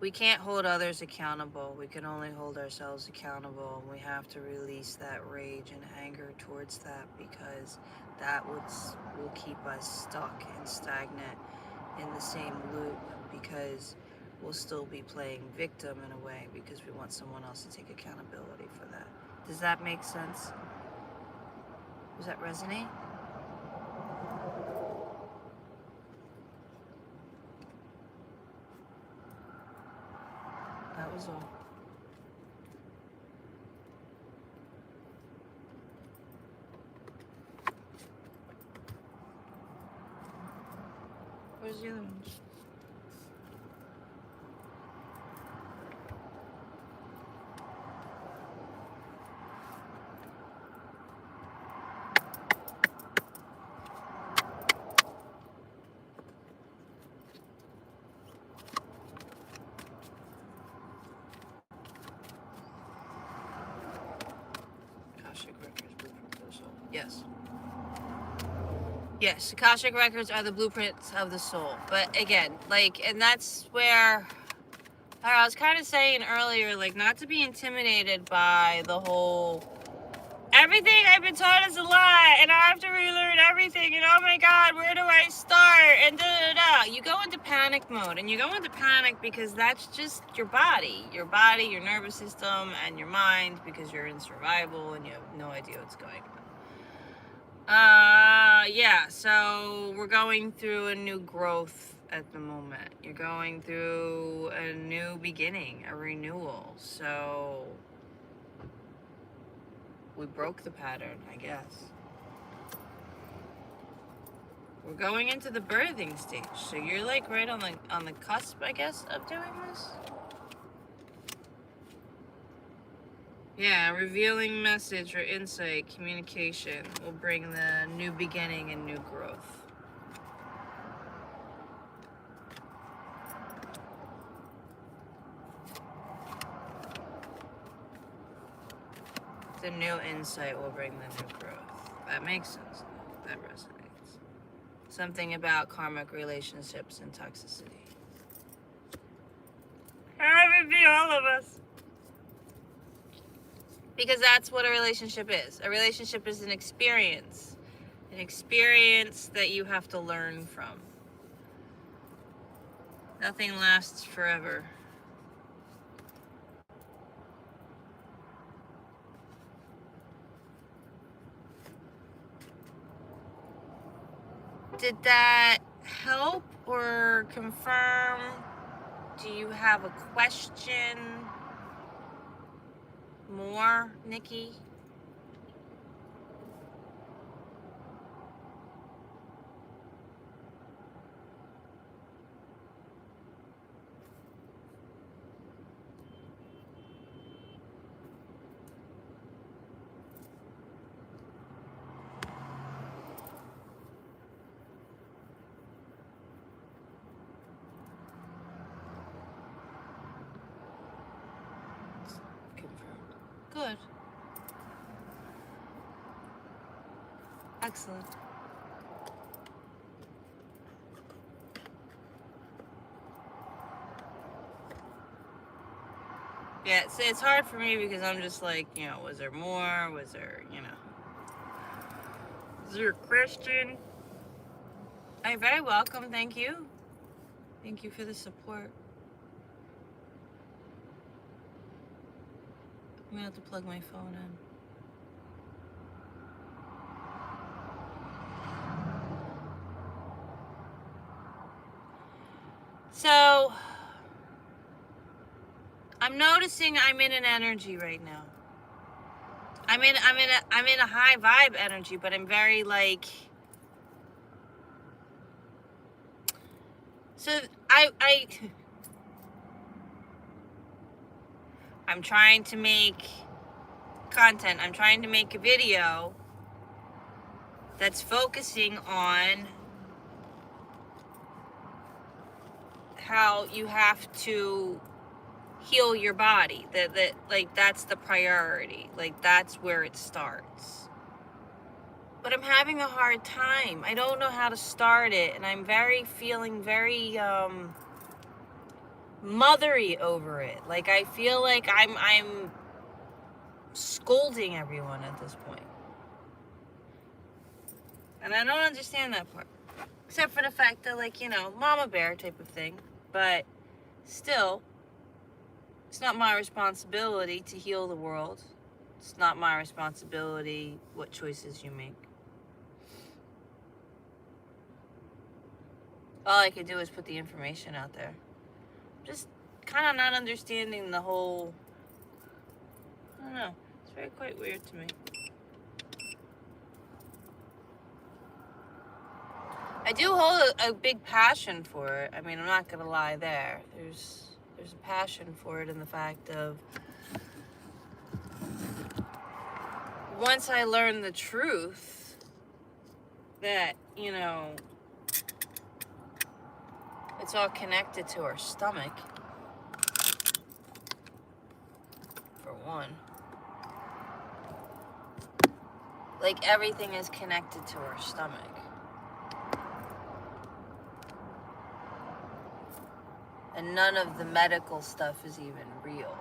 We can't hold others accountable. We can only hold ourselves accountable, and we have to release that rage and anger towards that, because that will keep us stuck and stagnant in the same loop, because we'll still be playing victim in a way because we want someone else to take accountability for that. Does that make sense? Does that resonate? That was all. Where's the other ones? Akashic Records, Blueprint for the Soul. Yes. Yes, Akashic Records are the blueprints of the soul. But again, like, and that's where I was kind of saying earlier, like, not to be intimidated by the whole, everything I've been taught is a lie, and I have to relearn everything, and oh my god, where do I start, and da-da-da. You go into panic mode, and you go into panic because that's just your body, your nervous system, and your mind, because you're in survival, and you have no idea what's going on. Yeah, so we're going through a new growth at the moment. You're going through a new beginning, a renewal. So we broke the pattern, I guess. We're going into the birthing stage. So you're like right on the cusp, I guess, of doing this. Yeah, revealing message or insight, communication will bring the new beginning and new growth. The new insight will bring the new growth. That makes sense. That resonates. Something about karmic relationships and toxicity. That would be all of us. Because that's what a relationship is. A relationship is an experience that you have to learn from. Nothing lasts forever. Did that help or confirm? Do you have a question more, Nikki? Good. Excellent. Yeah, it's hard for me because I'm just like, was there more? Was there, is there a question? You're very welcome. Thank you. Thank you for the support. I'm gonna have to plug my phone in. So I'm noticing I'm in an energy right now. I'm in a high vibe energy, but I'm very like, so I'm trying to make content. I'm trying to make a video that's focusing on how you have to heal your body. That like that's the priority. Like that's where it starts. But I'm having a hard time. I don't know how to start it, and I'm feeling very mothery over it. Like I feel like I'm scolding everyone at this point. And I don't understand that part. Except for the fact that, like, you know, mama bear type of thing. But still, it's not my responsibility to heal the world. It's not my responsibility what choices you make. All I can do is put the information out there. Just kind of not understanding the whole, I don't know. It's very quite weird to me. I do hold a big passion for it. I mean, I'm not gonna lie there. There's a passion for it in the fact of once I learn the truth that, you know, it's all connected to our stomach, for one. Like everything is connected to our stomach. And none of the medical stuff is even real.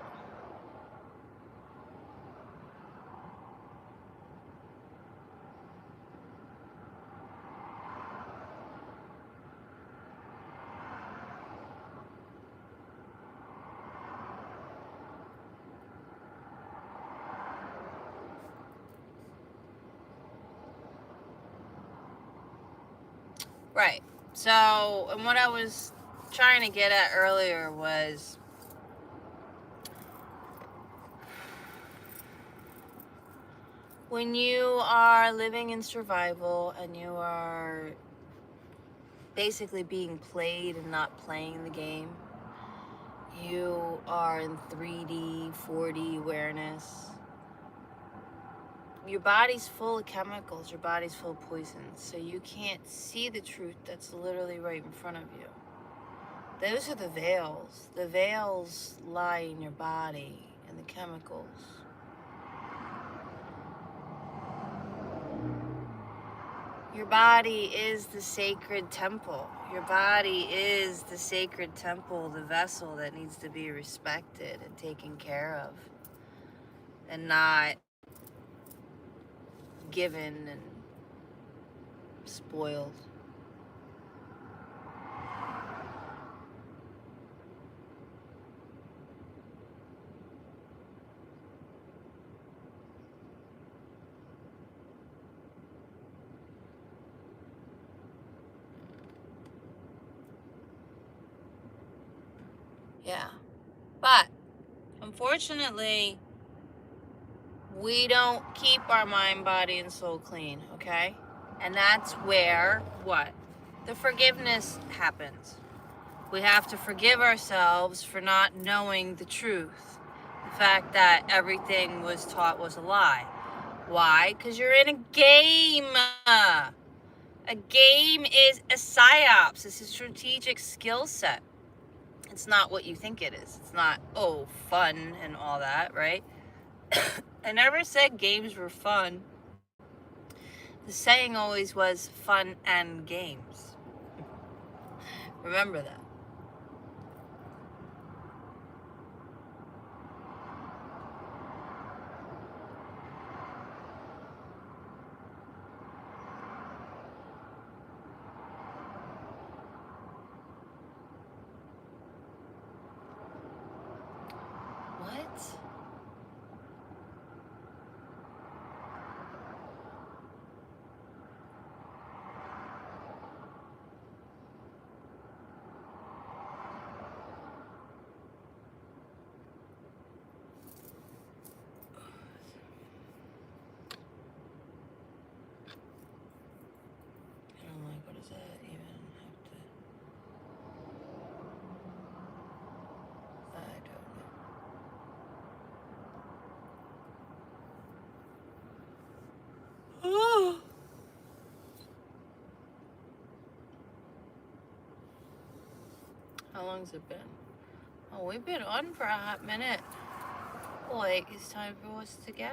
Right. So, and what I was trying to get at earlier was when you are living in survival and you are basically being played and not playing the game, you are in 3D, 4D awareness. Your body's full of chemicals, your body's full of poisons, so you can't see the truth that's literally right in front of you. Those are the veils. The veils lie in your body and the chemicals. Your body is the sacred temple. Your body is the sacred temple, the vessel that needs to be respected and taken care of, and not given and spoiled. Yeah. But unfortunately, we don't keep our mind, body, and soul clean, okay? And that's where what? The forgiveness happens. We have to forgive ourselves for not knowing the truth. The fact that everything was taught was a lie. Why? Because you're in a game. A game is a psyops. It's a strategic skill set. It's not what you think it is. It's not, oh, fun and all that, right? I never said games were fun. The saying always was fun and games. Remember that. What? How long's it been? Oh, we've been on for a hot minute. Like, it's time for us to go.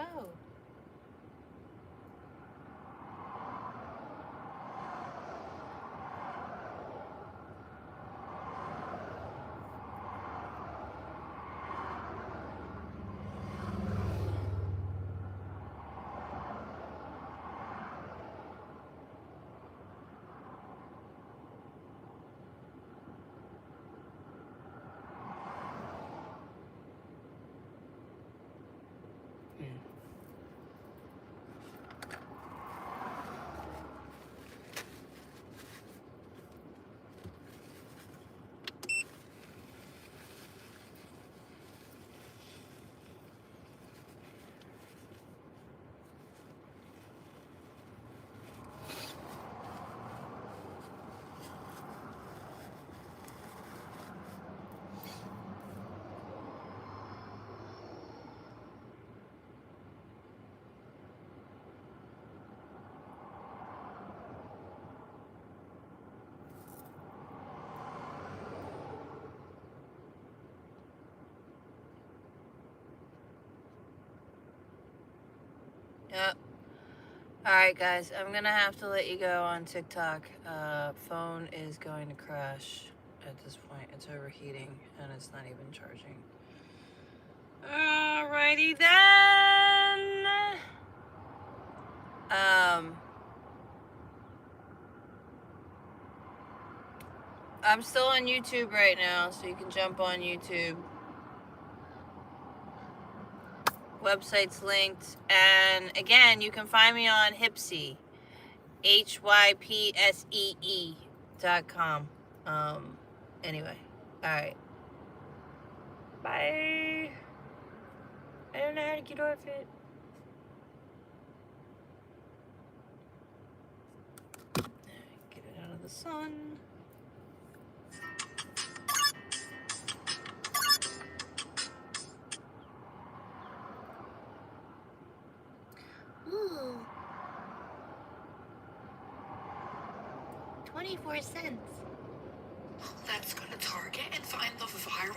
Yep. Alright guys, I'm gonna have to let you go on TikTok. Phone is going to crash at this point. It's overheating and it's not even charging. Alrighty then. I'm still on YouTube right now, so you can jump on YouTube. Website's linked. And again, you can find me on Hypsee. HYPSEE.com. Anyway. Alright. Bye. I don't know how to get off it. Get it out of the sun. Ooh. 24 cents. Let's go to Target and find the viral.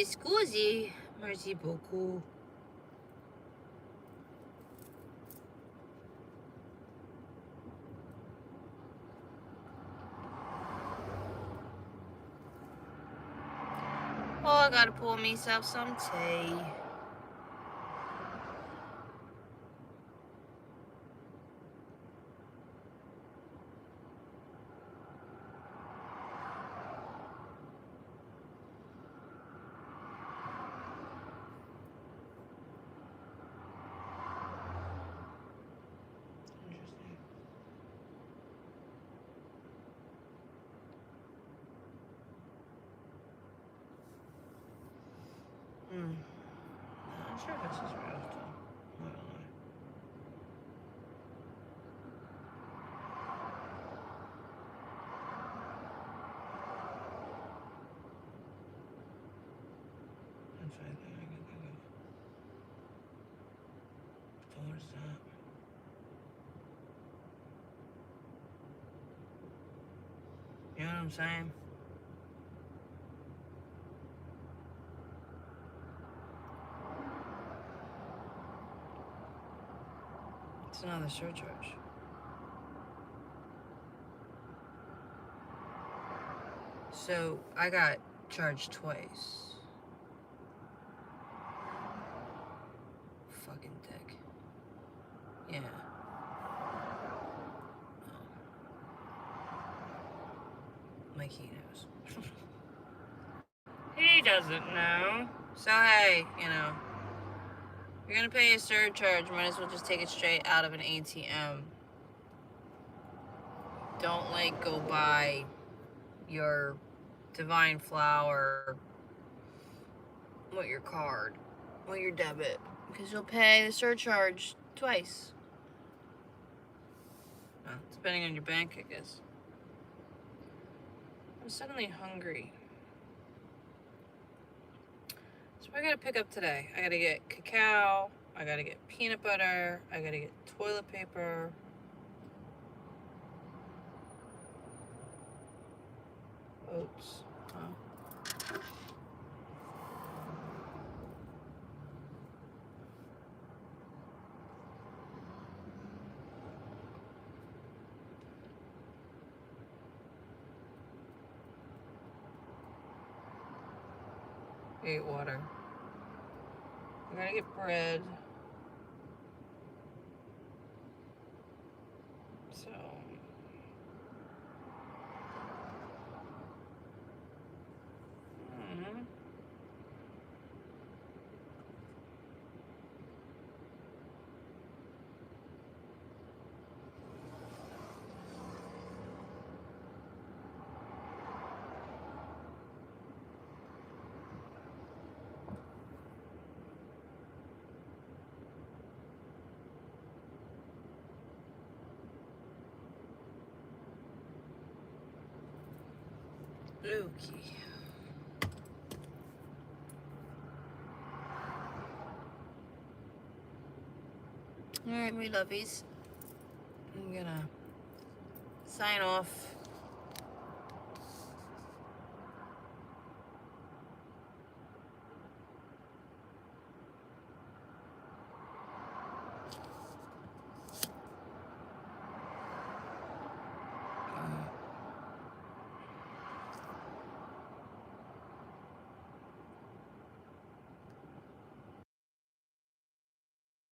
Scusi, merci beaucoup. Oh, I gotta pour myself some tea. I'm sure this is real too. Not gonna lie. That's the only thing I can think of. So what is that? You know what I'm saying? It's another surcharge. So I got charged twice. Fucking dick. Yeah. Like he knows. He doesn't know. So hey, you know, if you're gonna pay a surcharge, might as well just take it straight out of an ATM. Don't like go buy your divine flower with your card, with your debit, because you'll pay the surcharge twice. Depending on your bank, I guess. I'm suddenly hungry. So I gotta pick up today. I gotta get cacao, I gotta get peanut butter, I gotta get toilet paper. Oats. Oh. Ate water. I gotta get bread. So. Okay. Alright, my lovies. I'm gonna sign off.